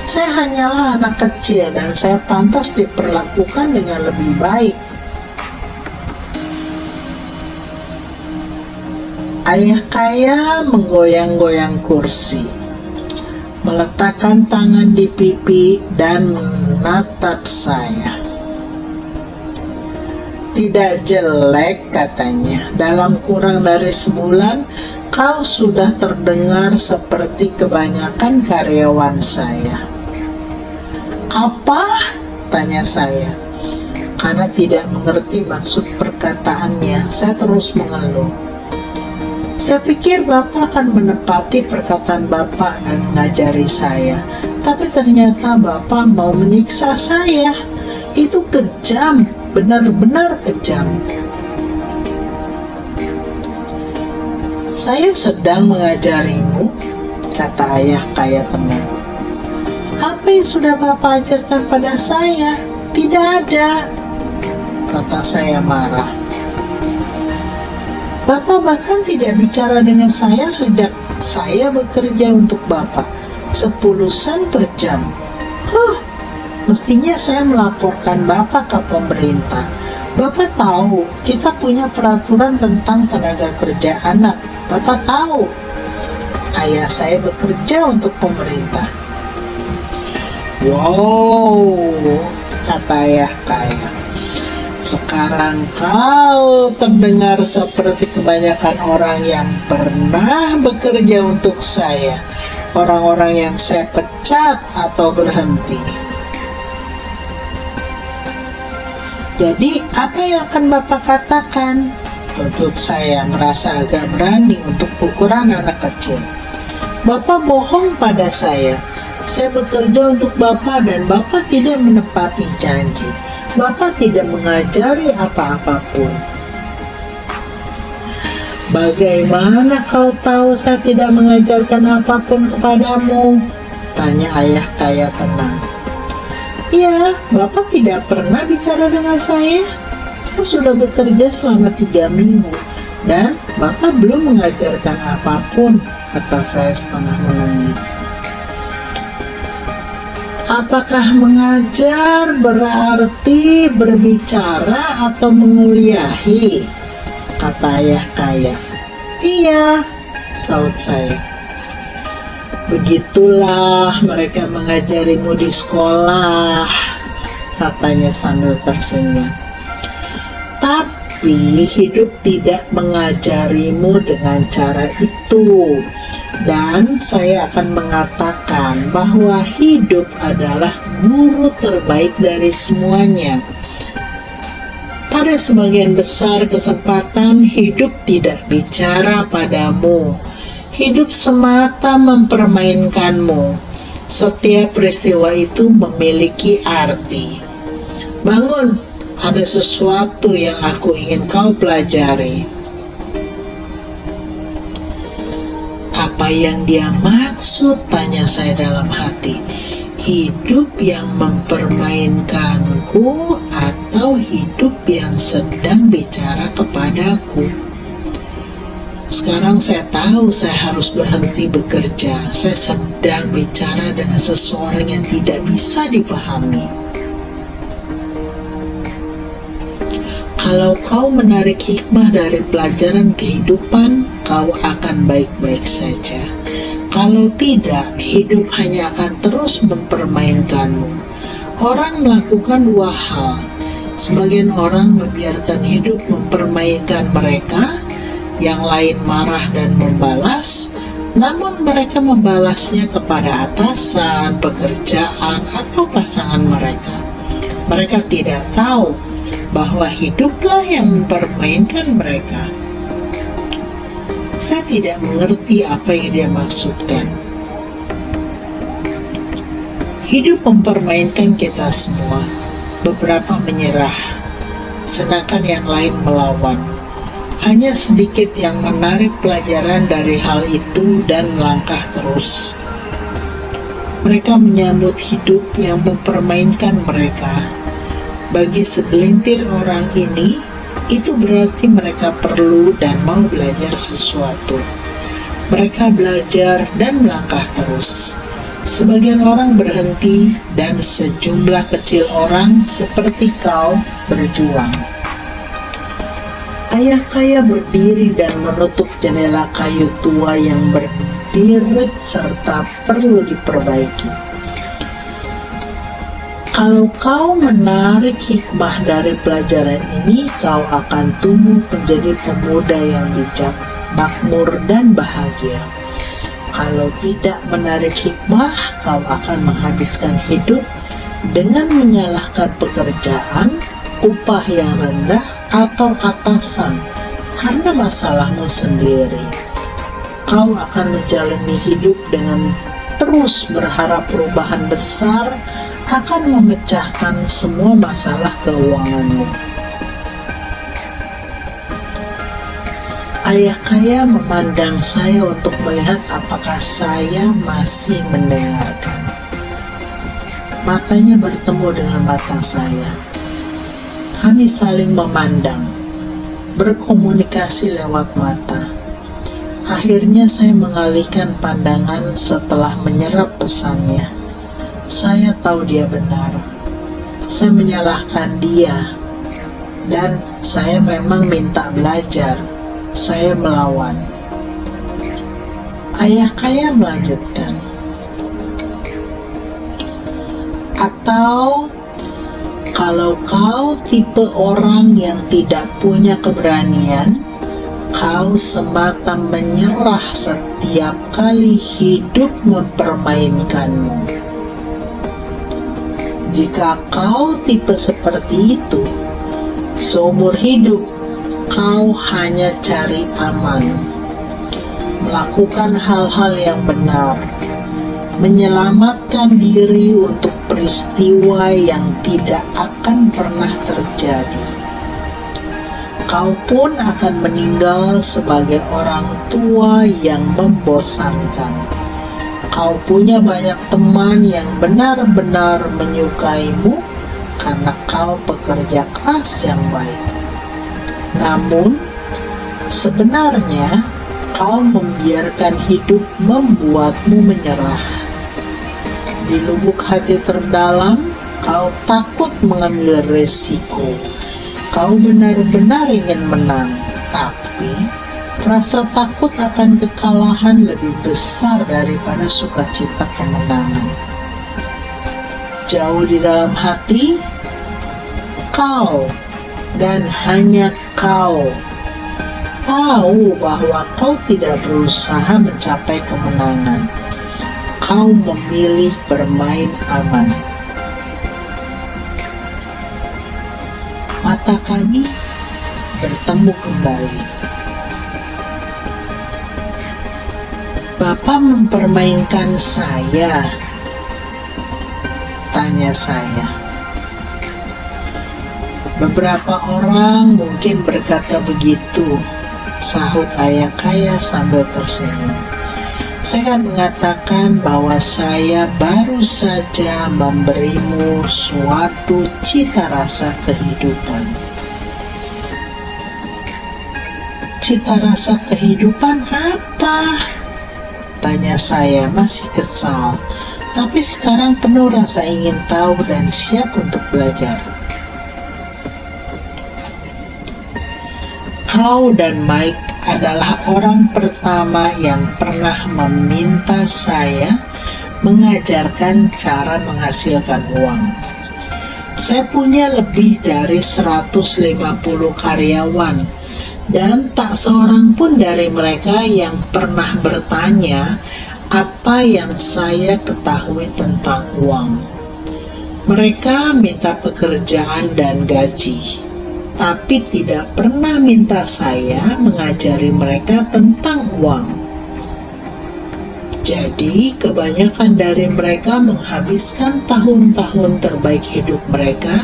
Saya hanyalah anak kecil dan saya pantas diperlakukan dengan lebih baik. Ayah kaya menggoyang-goyang kursi, meletakkan tangan di pipi dan menatap saya. Tidak jelek, katanya. Dalam kurang dari sebulan, kau sudah terdengar seperti kebanyakan karyawan saya. Apa? Tanya saya. Karena tidak mengerti maksud perkataannya, saya terus mengeluh. Saya pikir Bapak akan menepati perkataan Bapak dan mengajari saya. Tapi ternyata Bapak mau menyiksa saya. Itu kejam. Benar-benar kejam. Saya sedang mengajarimu, kata ayah kaya tenang. Apa yang sudah Bapak ajarkan pada saya? Tidak ada, kata saya marah. Bapak bahkan tidak bicara dengan saya sejak saya bekerja untuk Bapak. 10 sen per jam. Mestinya saya melaporkan Bapak ke pemerintah. Bapak tahu, kita punya peraturan tentang tenaga kerja anak. Bapak tahu, ayah saya bekerja untuk pemerintah. Wow, kata ayah kaya. Sekarang kau terdengar seperti kebanyakan orang yang pernah bekerja untuk saya. Orang-orang yang saya pecat atau berhenti. Jadi, apa yang akan Bapak katakan? Untuk saya merasa agak berani untuk ukuran anak kecil. Bapak bohong pada saya. Saya bekerja untuk Bapak dan Bapak tidak menepati janji. Bapak tidak mengajari apa-apapun. Bagaimana kau tahu saya tidak mengajarkan apapun kepadamu? Tanya ayah kaya tenang. Ya, Bapak tidak pernah bicara dengan saya. Saya sudah bekerja selama 3 minggu dan Bapak belum mengajarkan apapun, kata saya setengah menangis. Apakah mengajar berarti berbicara atau menguliahi? Kata ayah kaya. Iya, saut saya. Begitulah mereka mengajarimu di sekolah, katanya sambil tersenyum. Tapi hidup tidak mengajarimu dengan cara itu. Dan saya akan mengatakan bahwa hidup adalah guru terbaik dari semuanya. Pada sebagian besar kesempatan, hidup tidak bicara padamu. Hidup semata mempermainkanmu. Setiap peristiwa itu memiliki arti. Bangun, ada sesuatu yang aku ingin kau pelajari. Apa yang dia maksud? Tanya saya dalam hati. Hidup yang mempermainkanku atau hidup yang sedang bicara kepadaku? Sekarang saya tahu saya harus berhenti bekerja. Saya sedang bicara dengan seseorang yang tidak bisa dipahami. Kalau kau menarik hikmah dari pelajaran kehidupan, kau akan baik-baik saja. Kalau tidak, hidup hanya akan terus mempermainkanmu. Orang melakukan 2 hal. Sebagian orang membiarkan hidup mempermainkan mereka, yang lain marah dan membalas, namun mereka membalasnya kepada atasan, pekerjaan, atau pasangan mereka. Mereka tidak tahu bahwa hiduplah yang mempermainkan mereka. Saya tidak mengerti apa yang dia maksudkan. Hidup mempermainkan kita semua. Beberapa menyerah, sedangkan yang lain melawan. Hanya sedikit yang menarik pelajaran dari hal itu dan melangkah terus. Mereka menyambut hidup yang mempermainkan mereka. Bagi segelintir orang ini, itu berarti mereka perlu dan mau belajar sesuatu. Mereka belajar dan melangkah terus. Sebagian orang berhenti dan sejumlah kecil orang seperti kau berjuang. Ayah kaya berdiri dan menutup jendela kayu tua yang berderet serta perlu diperbaiki. Kalau kau menarik hikmah dari pelajaran ini, kau akan tumbuh menjadi pemuda yang bijak, makmur, dan bahagia. Kalau tidak menarik hikmah, kau akan menghabiskan hidup dengan menyalahkan pekerjaan, upah yang rendah, atau atasan karena masalahmu sendiri. Kau akan menjalani hidup dengan terus berharap perubahan besar akan memecahkan semua masalah keuanganmu. Ayah kaya memandang saya untuk melihat apakah saya masih mendengarkan. Matanya bertemu dengan mata saya. Kami saling memandang, berkomunikasi lewat mata. Akhirnya saya mengalihkan pandangan setelah menyerap pesannya. Saya tahu dia benar. Saya menyalahkan dia. Dan saya memang minta belajar. Saya melawan. Ayah kaya melanjutkan. Atau kalau kau tipe orang yang tidak punya keberanian, kau semata menyerah setiap kali hidup mempermainkanmu. Jika kau tipe seperti itu, seumur hidup kau hanya cari aman, melakukan hal-hal yang benar, menyelamatkan diri untuk peristiwa yang tidak akan pernah terjadi. Kau pun akan meninggal sebagai orang tua yang membosankan. Kau punya banyak teman yang benar-benar menyukaimu karena kau pekerja keras yang baik. Namun, sebenarnya kau membiarkan hidup membuatmu menyerah. Di lubuk hati terdalam, kau takut mengambil resiko. Kau benar-benar ingin menang, tapi rasa takut akan kekalahan lebih besar daripada sukacita kemenangan. Jauh di dalam hati, kau dan hanya kau tahu bahwa kau tidak berusaha mencapai kemenangan. Kau memilih bermain aman. Mata kami bertemu kembali. Bapak mempermainkan saya, tanya saya. Beberapa orang mungkin berkata begitu, sahut ayah kaya sambil tersenyum. Saya akan mengatakan bahwa saya baru saja memberimu suatu cita rasa kehidupan. Cita rasa kehidupan apa? Tanya saya masih kesal, tapi sekarang penuh rasa ingin tahu dan siap untuk belajar. Kau dan Mike adalah orang pertama yang pernah meminta saya mengajarkan cara menghasilkan uang. Saya punya lebih dari 150 karyawan, dan tak seorang pun dari mereka yang pernah bertanya apa yang saya ketahui tentang uang. Mereka minta pekerjaan dan gaji, tapi tidak pernah minta saya mengajari mereka tentang uang. Jadi, kebanyakan dari mereka menghabiskan tahun-tahun terbaik hidup mereka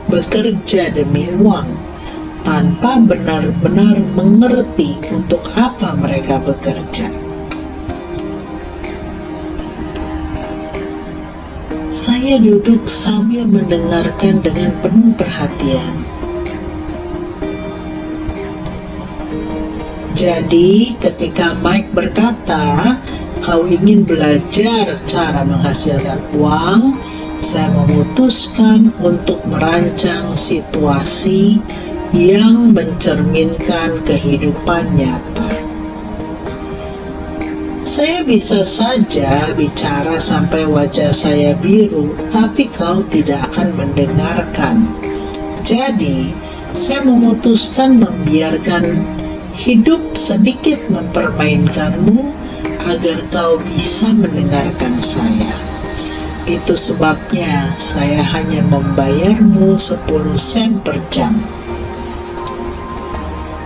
bekerja demi uang, tanpa benar-benar mengerti untuk apa mereka bekerja. Saya duduk sambil mendengarkan dengan penuh perhatian. Jadi, ketika Mike berkata, "Kau ingin belajar cara menghasilkan uang," saya memutuskan untuk merancang situasi yang mencerminkan kehidupan nyata. Saya bisa saja bicara sampai wajah saya biru, tapi kau tidak akan mendengarkan. Jadi, saya memutuskan membiarkan hidup sedikit mempermainkanmu agar kau bisa mendengarkan saya. Itu sebabnya saya hanya membayarmu 10 sen per jam.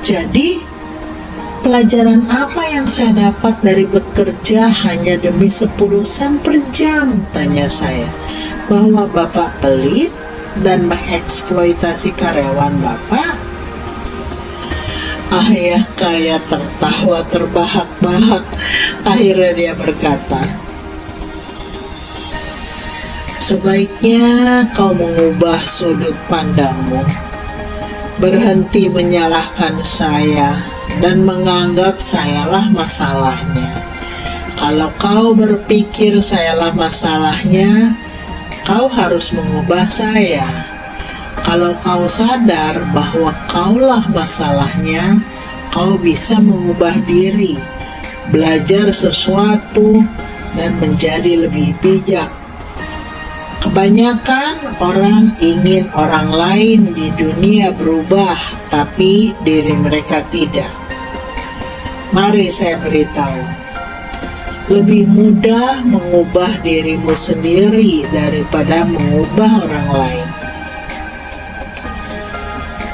Jadi, pelajaran apa yang saya dapat dari bekerja hanya demi 10 sen per jam? Tanya saya. Bahwa Bapak pelit dan mengeksploitasi karyawan Bapak? Ayah kaya tertawa terbahak-bahak. Akhirnya dia berkata, "Sebaiknya kau mengubah sudut pandangmu. Berhenti menyalahkan saya dan menganggap sayalah masalahnya. Kalau kau berpikir sayalah masalahnya, kau harus mengubah saya. Kalau kau sadar bahwa kaulah masalahnya, kau bisa mengubah diri, belajar sesuatu, dan menjadi lebih bijak. Kebanyakan orang ingin orang lain di dunia berubah, tapi diri mereka tidak. Mari saya beritahu, lebih mudah mengubah dirimu sendiri daripada mengubah orang lain.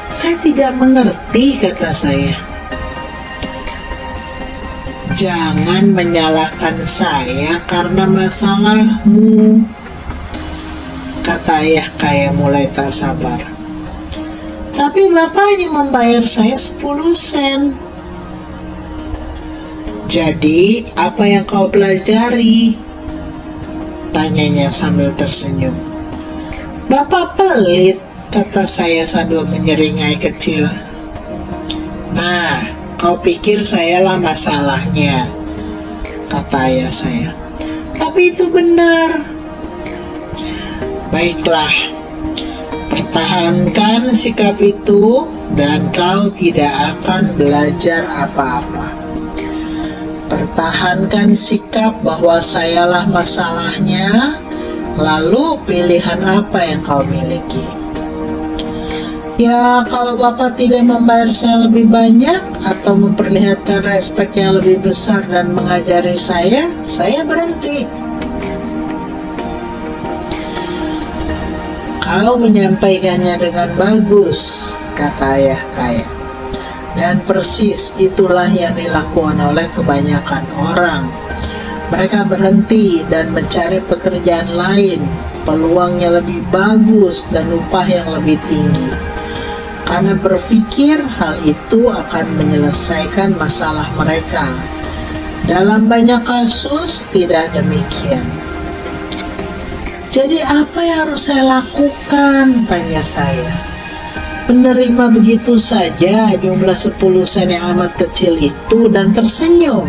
Saya tidak mengerti, kata saya. Jangan menyalahkan saya karena masalahmu, kata ayah kaya mulai tak sabar. Tapi bapak hanya membayar saya 10 sen. Jadi apa yang kau pelajari? Tanyanya sambil tersenyum. Bapak pelit, kata saya sambil menyeringai kecil. Nah, kau pikir sayalah masalahnya, kata ayah saya. Tapi itu benar. Baiklah, pertahankan sikap itu dan kau tidak akan belajar apa-apa. Pertahankan sikap bahwa sayalah masalahnya, lalu pilihan apa yang kau miliki? Ya, kalau bapak tidak membayar saya lebih banyak atau memperlihatkan respek yang lebih besar dan mengajari saya berhenti. Kau menyampaikannya dengan bagus, kata ayah kaya. Dan persis itulah yang dilakukan oleh kebanyakan orang. Mereka berhenti dan mencari pekerjaan lain, peluangnya lebih bagus dan upah yang lebih tinggi. Karena berpikir hal itu akan menyelesaikan masalah mereka. Dalam banyak kasus tidak demikian. Jadi apa yang harus saya lakukan? Tanya saya. Menerima begitu saja jumlah 10 sen yang amat kecil itu dan tersenyum.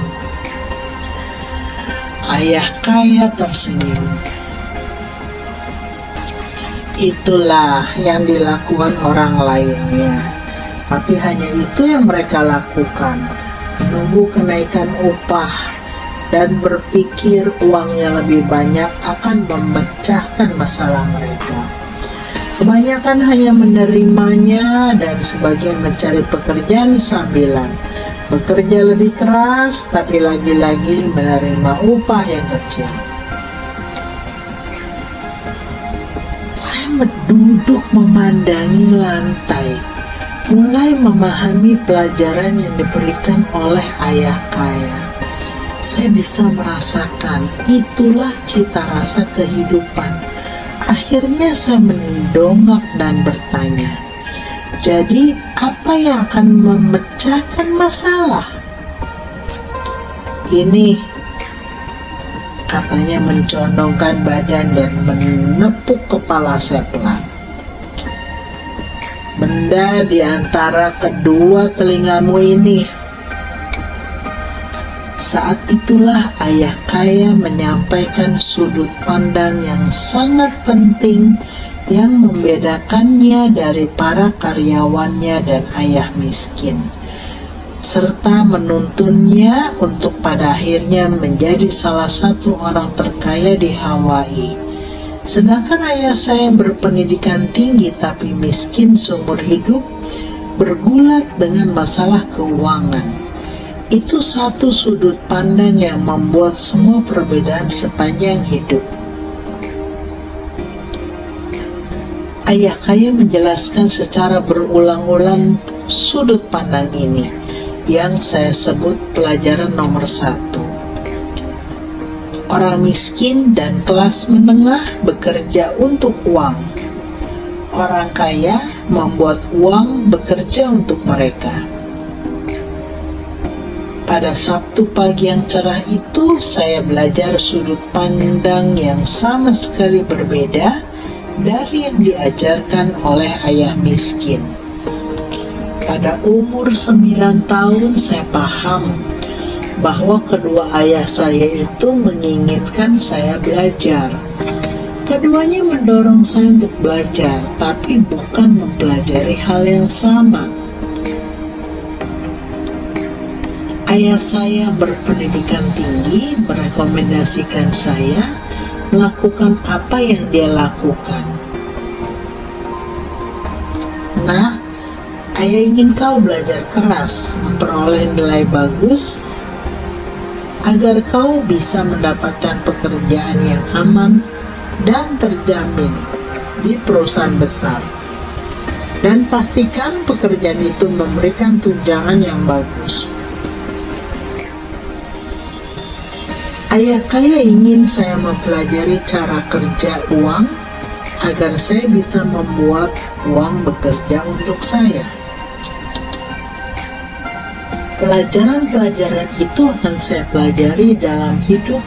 Ayah kaya tersenyum. Itulah yang dilakukan orang lainnya. Tapi hanya itu yang mereka lakukan. Menunggu kenaikan upah dan berpikir uangnya lebih banyak akan memecahkan masalah mereka. Kebanyakan hanya menerimanya dan sebagian mencari pekerjaan sambilan. Bekerja lebih keras tapi lagi-lagi menerima upah yang kecil. Saya duduk memandangi lantai, mulai memahami pelajaran yang diberikan oleh ayah kaya. Saya bisa merasakan itulah cita rasa kehidupan. Akhirnya saya mendongak dan bertanya, jadi apa yang akan memecahkan masalah? Ini, katanya mencondongkan badan dan menepuk kepala saya pelan. Benda di antara kedua telingamu ini. Saat itulah ayah kaya menyampaikan sudut pandang yang sangat penting yang membedakannya dari para karyawannya dan ayah miskin, serta menuntunnya untuk pada akhirnya menjadi salah satu orang terkaya di Hawaii. Sedangkan ayah saya yang berpendidikan tinggi tapi miskin seumur hidup bergulat dengan masalah keuangan. Itu satu sudut pandang yang membuat semua perbedaan sepanjang hidup. Ayah kaya menjelaskan secara berulang-ulang sudut pandang ini yang saya sebut pelajaran nomor 1. Orang miskin dan kelas menengah bekerja untuk uang. Orang kaya membuat uang bekerja untuk mereka. Pada Sabtu pagi yang cerah itu, saya belajar sudut pandang yang sama sekali berbeda dari yang diajarkan oleh ayah miskin. Pada umur 9 tahun saya paham bahwa kedua ayah saya itu menginginkan saya belajar. Keduanya mendorong saya untuk belajar, tapi bukan mempelajari hal yang sama. Ayah saya berpendidikan tinggi merekomendasikan saya melakukan apa yang dia lakukan. Nah, ayah ingin kau belajar keras, memperoleh nilai bagus, agar kau bisa mendapatkan pekerjaan yang aman dan terjamin di perusahaan besar. Dan pastikan pekerjaan itu memberikan tunjangan yang bagus. Ayah kaya ingin saya mempelajari cara kerja uang agar saya bisa membuat uang bekerja untuk saya. Pelajaran-pelajaran itu akan saya pelajari dalam hidup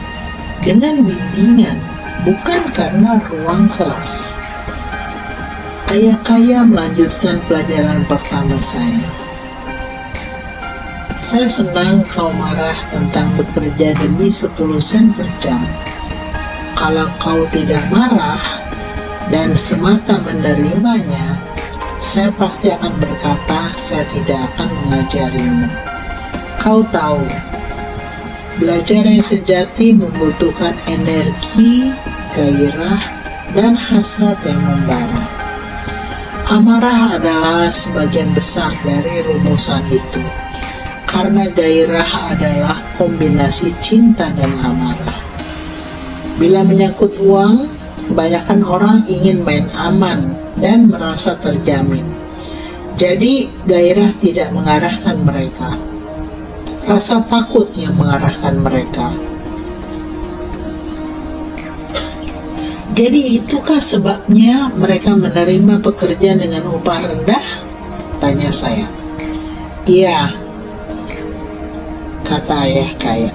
dengan bimbingan, bukan karena ruang kelas. Ayah kaya melanjutkan pelajaran pertama saya. Saya senang kau marah tentang bekerja demi 10 sen per jam. Kalau kau tidak marah dan semata menerimanya, saya pasti akan berkata saya tidak akan mengajarimu. Kau tahu, belajar yang sejati membutuhkan energi, gairah, dan hasrat yang membara. Amarah adalah sebagian besar dari rumusan itu, karena gairah adalah kombinasi cinta dan amarah. Bila menyangkut uang, kebanyakan orang ingin main aman dan merasa terjamin. Jadi, gairah tidak mengarahkan mereka. Rasa takut yang mengarahkan mereka. Jadi itukah sebabnya mereka menerima pekerjaan dengan upah rendah? Tanya saya. Iya, kata ayah kaya.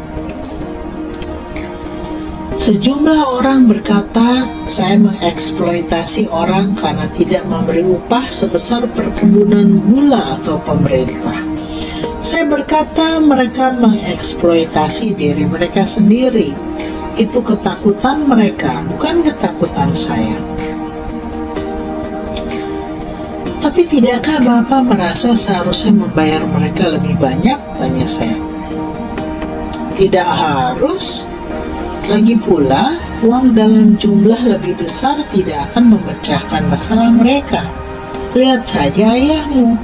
Sejumlah orang berkata saya mengeksploitasi orang karena tidak memberi upah sebesar perkebunan gula atau pemerintah. Saya berkata mereka mengeksploitasi diri mereka sendiri. Itu ketakutan mereka, bukan ketakutan saya. Tapi tidakkah Bapak merasa seharusnya membayar mereka lebih banyak? Tanya saya. Tidak harus. Lagi pula, uang dalam jumlah lebih besar tidak akan memecahkan masalah mereka. Lihat saja ayahmu.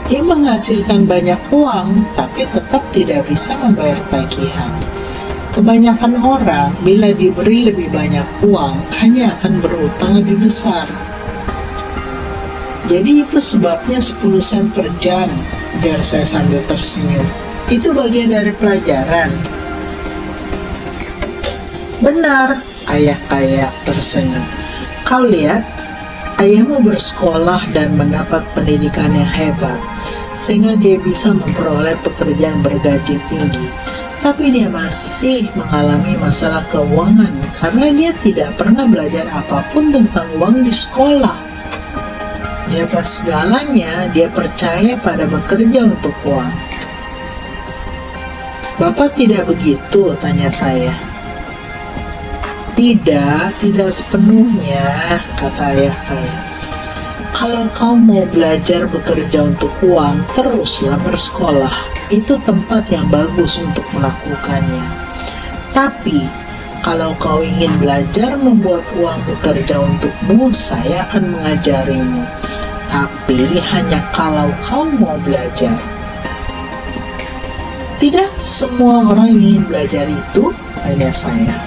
Dia menghasilkan banyak uang, tapi tetap tidak bisa membayar tagihan. Kebanyakan orang, bila diberi lebih banyak uang, hanya akan berutang lebih besar. Jadi itu sebabnya 10 sen per jam, biar saya sambil tersenyum. Itu bagian dari pelajaran. Benar, ayah kaya tersenyum. Kau lihat, ayahmu bersekolah dan mendapat pendidikan yang hebat, sehingga dia bisa memperoleh pekerjaan bergaji tinggi. Tapi dia masih mengalami masalah keuangan karena dia tidak pernah belajar apapun tentang uang di sekolah. Di atas segalanya, dia percaya pada bekerja untuk uang. Bapak tidak begitu, tanya saya. Tidak sepenuhnya, kata ayah kaya. Kalau kau mau belajar bekerja untuk uang, teruslah bersekolah. Itu tempat yang bagus untuk melakukannya. Tapi, kalau kau ingin belajar membuat uang bekerja untukmu, saya akan mengajarimu. Tapi, hanya kalau kau mau belajar. Tidak semua orang ingin belajar itu, tanya saya.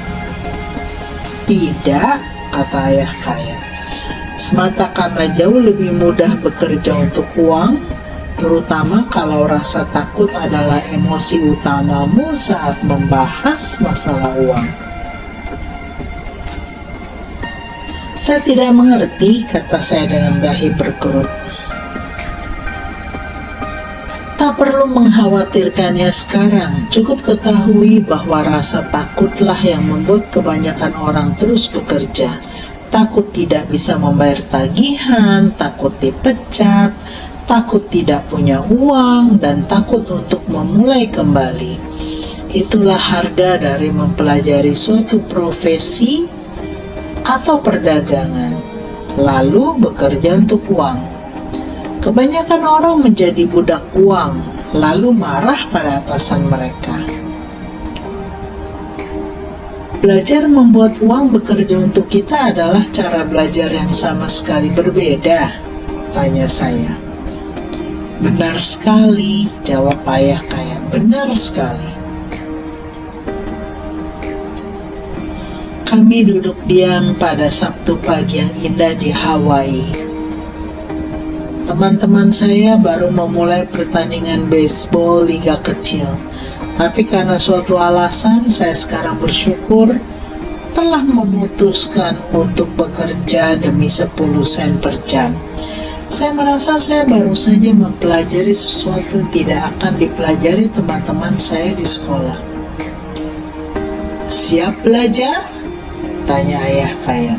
Tidak, kata ayah kaya. Semata karena jauh lebih mudah bekerja untuk uang, terutama kalau rasa takut adalah emosi utamamu saat membahas masalah uang. Saya tidak mengerti, kata saya dengan dahi berkerut. Tak perlu mengkhawatirkannya sekarang, cukup ketahui bahwa rasa takutlah yang membuat kebanyakan orang terus bekerja. Takut tidak bisa membayar tagihan, takut dipecat, takut tidak punya uang, dan takut untuk memulai kembali. Itulah harga dari mempelajari suatu profesi atau perdagangan, lalu bekerja untuk uang. Kebanyakan orang menjadi budak uang, lalu marah pada atasan mereka. Belajar membuat uang bekerja untuk kita adalah cara belajar yang sama sekali berbeda, tanya saya. Benar sekali, jawab ayah kaya. Benar sekali. Kami duduk diam pada Sabtu pagi yang indah di Hawaii. Teman-teman saya baru memulai pertandingan baseball liga kecil. Tapi karena suatu alasan, saya sekarang bersyukur telah memutuskan untuk bekerja demi 10 sen per jam. Saya merasa saya baru saja mempelajari sesuatu yang tidak akan dipelajari teman-teman saya di sekolah. Siap belajar? Tanya ayah kaya.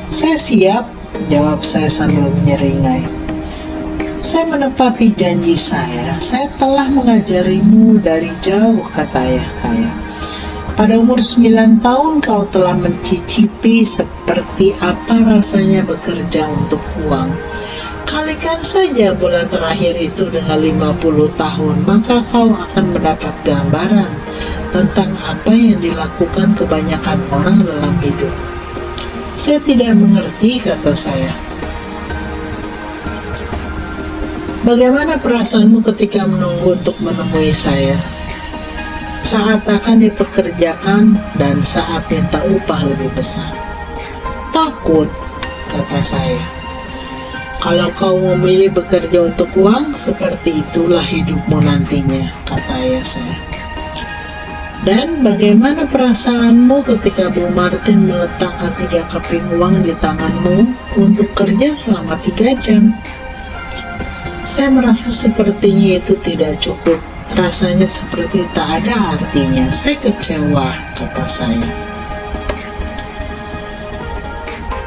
Saya siap, jawab saya sambil menyeringai. Saya menepati janji saya telah mengajarimu dari jauh, kata ayah kaya. Pada umur 9 tahun kau telah mencicipi seperti apa rasanya bekerja untuk uang. Kalikan saja bulan terakhir itu dengan 50 tahun, maka kau akan mendapat gambaran tentang apa yang dilakukan kebanyakan orang dalam hidup. Saya tidak mengerti, kata saya. Bagaimana perasaanmu ketika menunggu untuk menemui saya? Saat akan dipekerjakan dan saat minta upah lebih besar. Takut, kata saya. Kalau kau memilih bekerja untuk uang, seperti itulah hidupmu nantinya, kata ayah saya. Dan bagaimana perasaanmu ketika Bu Martin meletakkan 3 keping uang di tanganmu untuk kerja selama 3 jam? Saya merasa sepertinya itu tidak cukup. Rasanya seperti tak ada artinya. Saya kecewa, kata saya.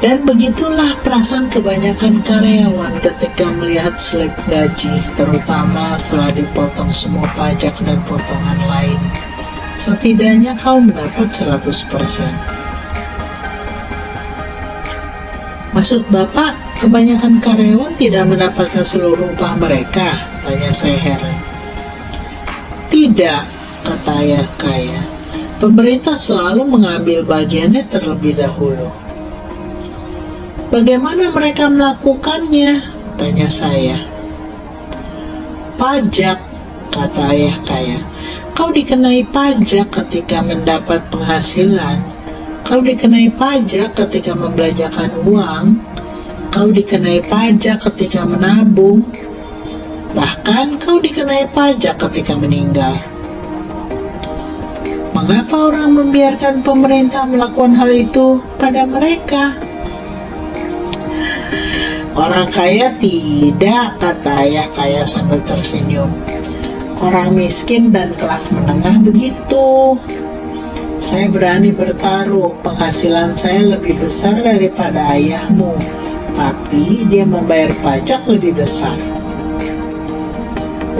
Dan begitulah perasaan kebanyakan karyawan ketika melihat slip gaji, terutama setelah dipotong semua pajak dan potongan lain. Setidaknya kau mendapat 100%. Maksud Bapak, kebanyakan karyawan tidak mendapatkan seluruh upah mereka? Tanya saya heran. Tidak, kata ayah kaya. Pemerintah selalu mengambil bagiannya terlebih dahulu. Bagaimana mereka melakukannya? Tanya saya. Pajak, kata ayah kaya. Kau dikenai pajak ketika mendapat penghasilan. Kau dikenai pajak ketika membelanjakan uang. Kau dikenai pajak ketika menabung. Bahkan kau dikenai pajak ketika meninggal. Mengapa orang membiarkan pemerintah melakukan hal itu pada mereka? Orang kaya tidak, kata ayah kaya sambil tersenyum. Orang miskin dan kelas menengah begitu. Saya berani bertaruh, penghasilan saya lebih besar daripada ayahmu, tapi dia membayar pajak lebih besar.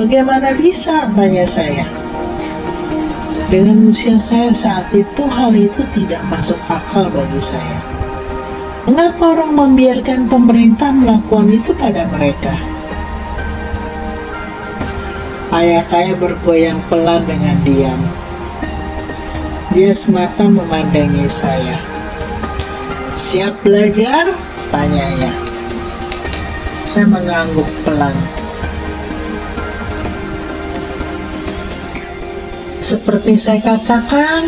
Bagaimana bisa? Tanya saya. Dengan usia saya saat itu, hal itu tidak masuk akal bagi saya. Mengapa orang membiarkan pemerintah melakukan itu pada mereka? Ayah kaya bergoyang pelan dengan diam. Dia semata memandangi saya. Siap belajar? Tanyanya. Saya mengangguk pelan. Seperti saya katakan,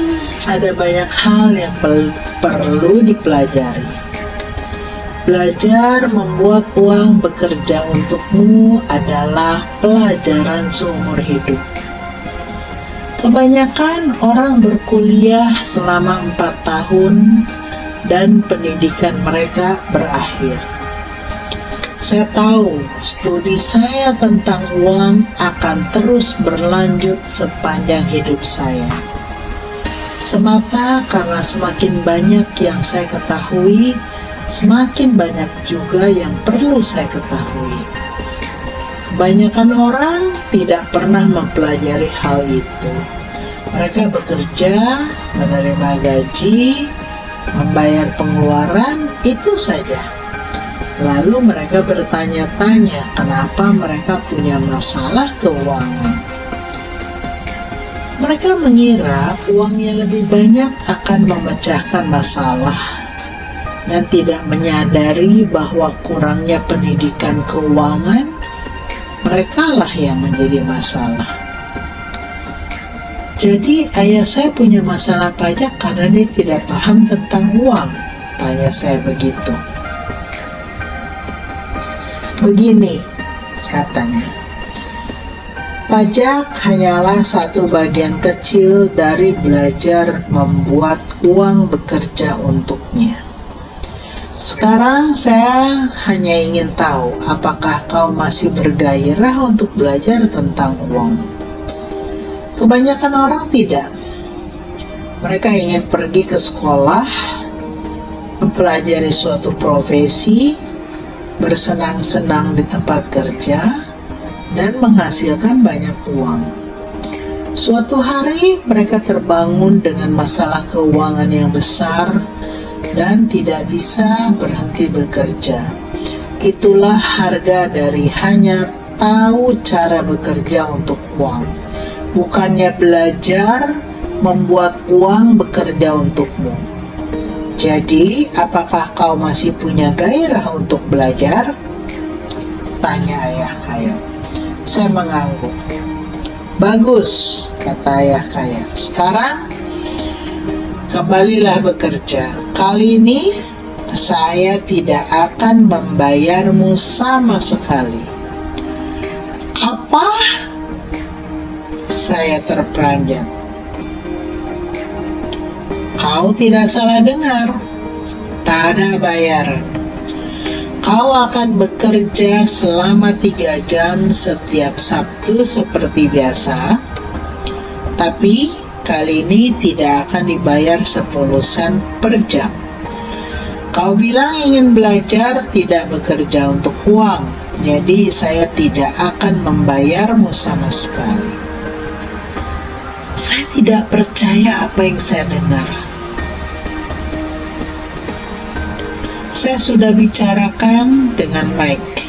ada banyak hal yang perlu dipelajari. Belajar membuat uang bekerja untukmu adalah pelajaran seumur hidup. Kebanyakan orang berkuliah selama 4 tahun dan pendidikan mereka berakhir. Saya tahu studi saya tentang uang akan terus berlanjut sepanjang hidup saya. Semata karena semakin banyak yang saya ketahui, semakin banyak juga yang perlu saya ketahui. Kebanyakan orang tidak pernah mempelajari hal itu. Mereka bekerja, menerima gaji, membayar pengeluaran, itu saja. Lalu mereka bertanya-tanya kenapa mereka punya masalah keuangan. Mereka mengira uangnya lebih banyak akan memecahkan masalah dan tidak menyadari bahwa kurangnya pendidikan keuangan merekalah yang menjadi masalah. Jadi ayah saya punya masalah pajak karena dia tidak paham tentang uang, tanya saya begitu. Begini, katanya, pajak hanyalah satu bagian kecil dari belajar membuat uang bekerja untuknya. Sekarang saya hanya ingin tahu apakah kau masih bergairah untuk belajar tentang uang. Kebanyakan orang tidak. Mereka ingin pergi ke sekolah, mempelajari suatu profesi, bersenang-senang di tempat kerja, dan menghasilkan banyak uang. Suatu hari mereka terbangun dengan masalah keuangan yang besar dan tidak bisa berhenti bekerja. Itulah harga dari hanya tahu cara bekerja untuk uang. Bukannya belajar membuat uang bekerja untukmu. Jadi, apakah kau masih punya gairah untuk belajar? Tanya ayah kaya. Saya mengangguk. Bagus, kata ayah kaya. Sekarang, kembalilah bekerja. Kali ini, saya tidak akan membayarmu sama sekali. Apa? Saya terperanjat. Kau tidak salah dengar. Tak ada bayaran. Kau akan bekerja selama 3 jam setiap Sabtu seperti biasa. Tapi kali ini tidak akan dibayar 10 sen per jam. Kau bilang ingin belajar, tidak bekerja untuk uang. Jadi saya tidak akan membayarmu sama sekali. Saya tidak percaya apa yang saya dengar. Saya sudah bicarakan dengan Mike,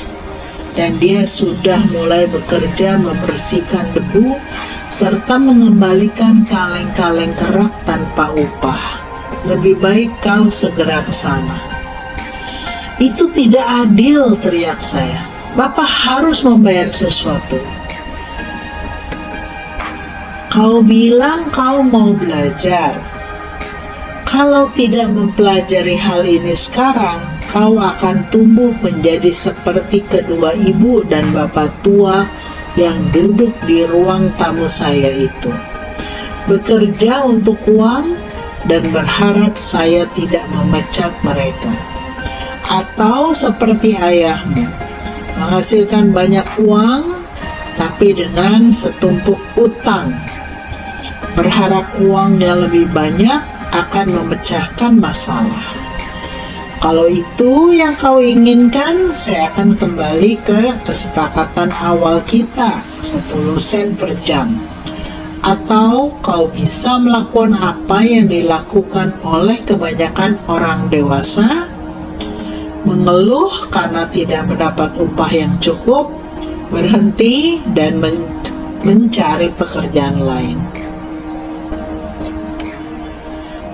dan dia sudah mulai bekerja membersihkan debu serta mengembalikan kaleng-kaleng kerak tanpa upah. Lebih baik kau segera ke sana. Itu tidak adil, teriak saya. Bapak harus membayar sesuatu. Kau bilang kau mau belajar. Kalau tidak mempelajari hal ini sekarang, kau akan tumbuh menjadi seperti kedua ibu dan bapak tua yang duduk di ruang tamu saya itu. Bekerja untuk uang dan berharap saya tidak memecat mereka. Atau seperti ayahmu, menghasilkan banyak uang tapi dengan setumpuk utang. Berharap uang yang lebih banyak akan memecahkan masalah. Kalau itu yang kau inginkan, saya akan kembali ke kesepakatan awal kita, 10 sen per jam. Atau kau bisa melakukan apa yang dilakukan oleh kebanyakan orang dewasa, mengeluh karena tidak mendapat upah yang cukup, berhenti dan mencari pekerjaan lain.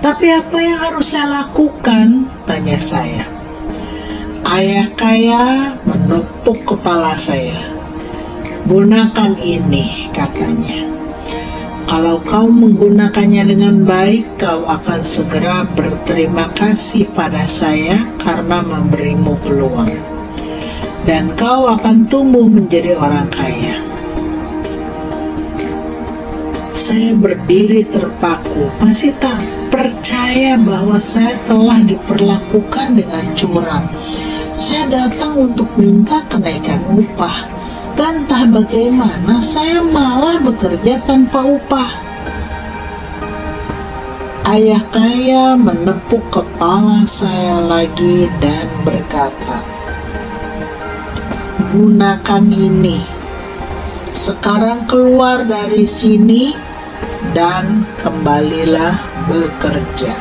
Tapi apa yang harus saya lakukan? Tanya saya. Ayah kaya menepuk kepala saya. Gunakan ini, katanya. Kalau kau menggunakannya dengan baik, kau akan segera berterima kasih pada saya karena memberimu peluang. Dan kau akan tumbuh menjadi orang kaya. Saya berdiri terpaku, masih tak percaya bahwa saya telah diperlakukan dengan curang. Saya datang untuk minta kenaikan upah, dan entah bagaimana saya malah bekerja tanpa upah. Ayah kaya menepuk kepala saya lagi dan berkata, gunakan ini. Sekarang keluar dari sini dan kembalilah bekerja.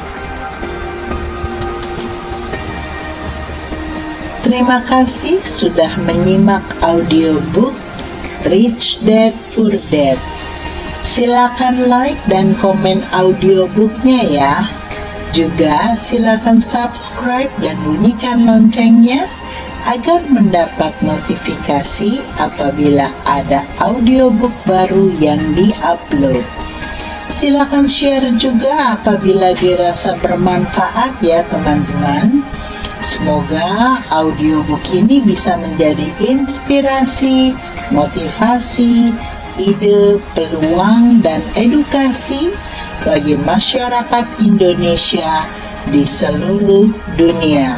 Terima kasih sudah menyimak audiobook Rich Dad Poor Dad. Silakan like dan komen audiobooknya ya. Juga silakan subscribe dan bunyikan loncengnya agar mendapat notifikasi apabila ada audiobook baru yang di-upload. Silakan share juga apabila dirasa bermanfaat ya teman-teman. Semoga audiobook ini bisa menjadi inspirasi, motivasi, ide, peluang, dan edukasi bagi masyarakat Indonesia di seluruh dunia.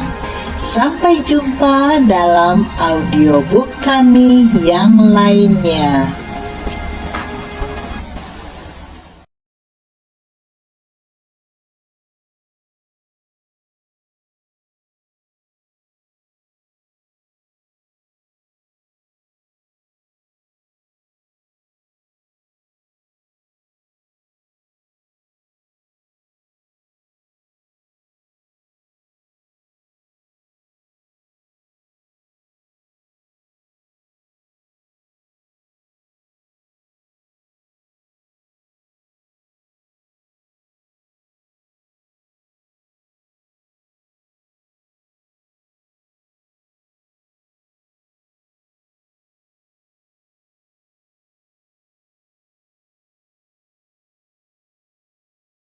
Sampai jumpa dalam audiobook kami yang lainnya.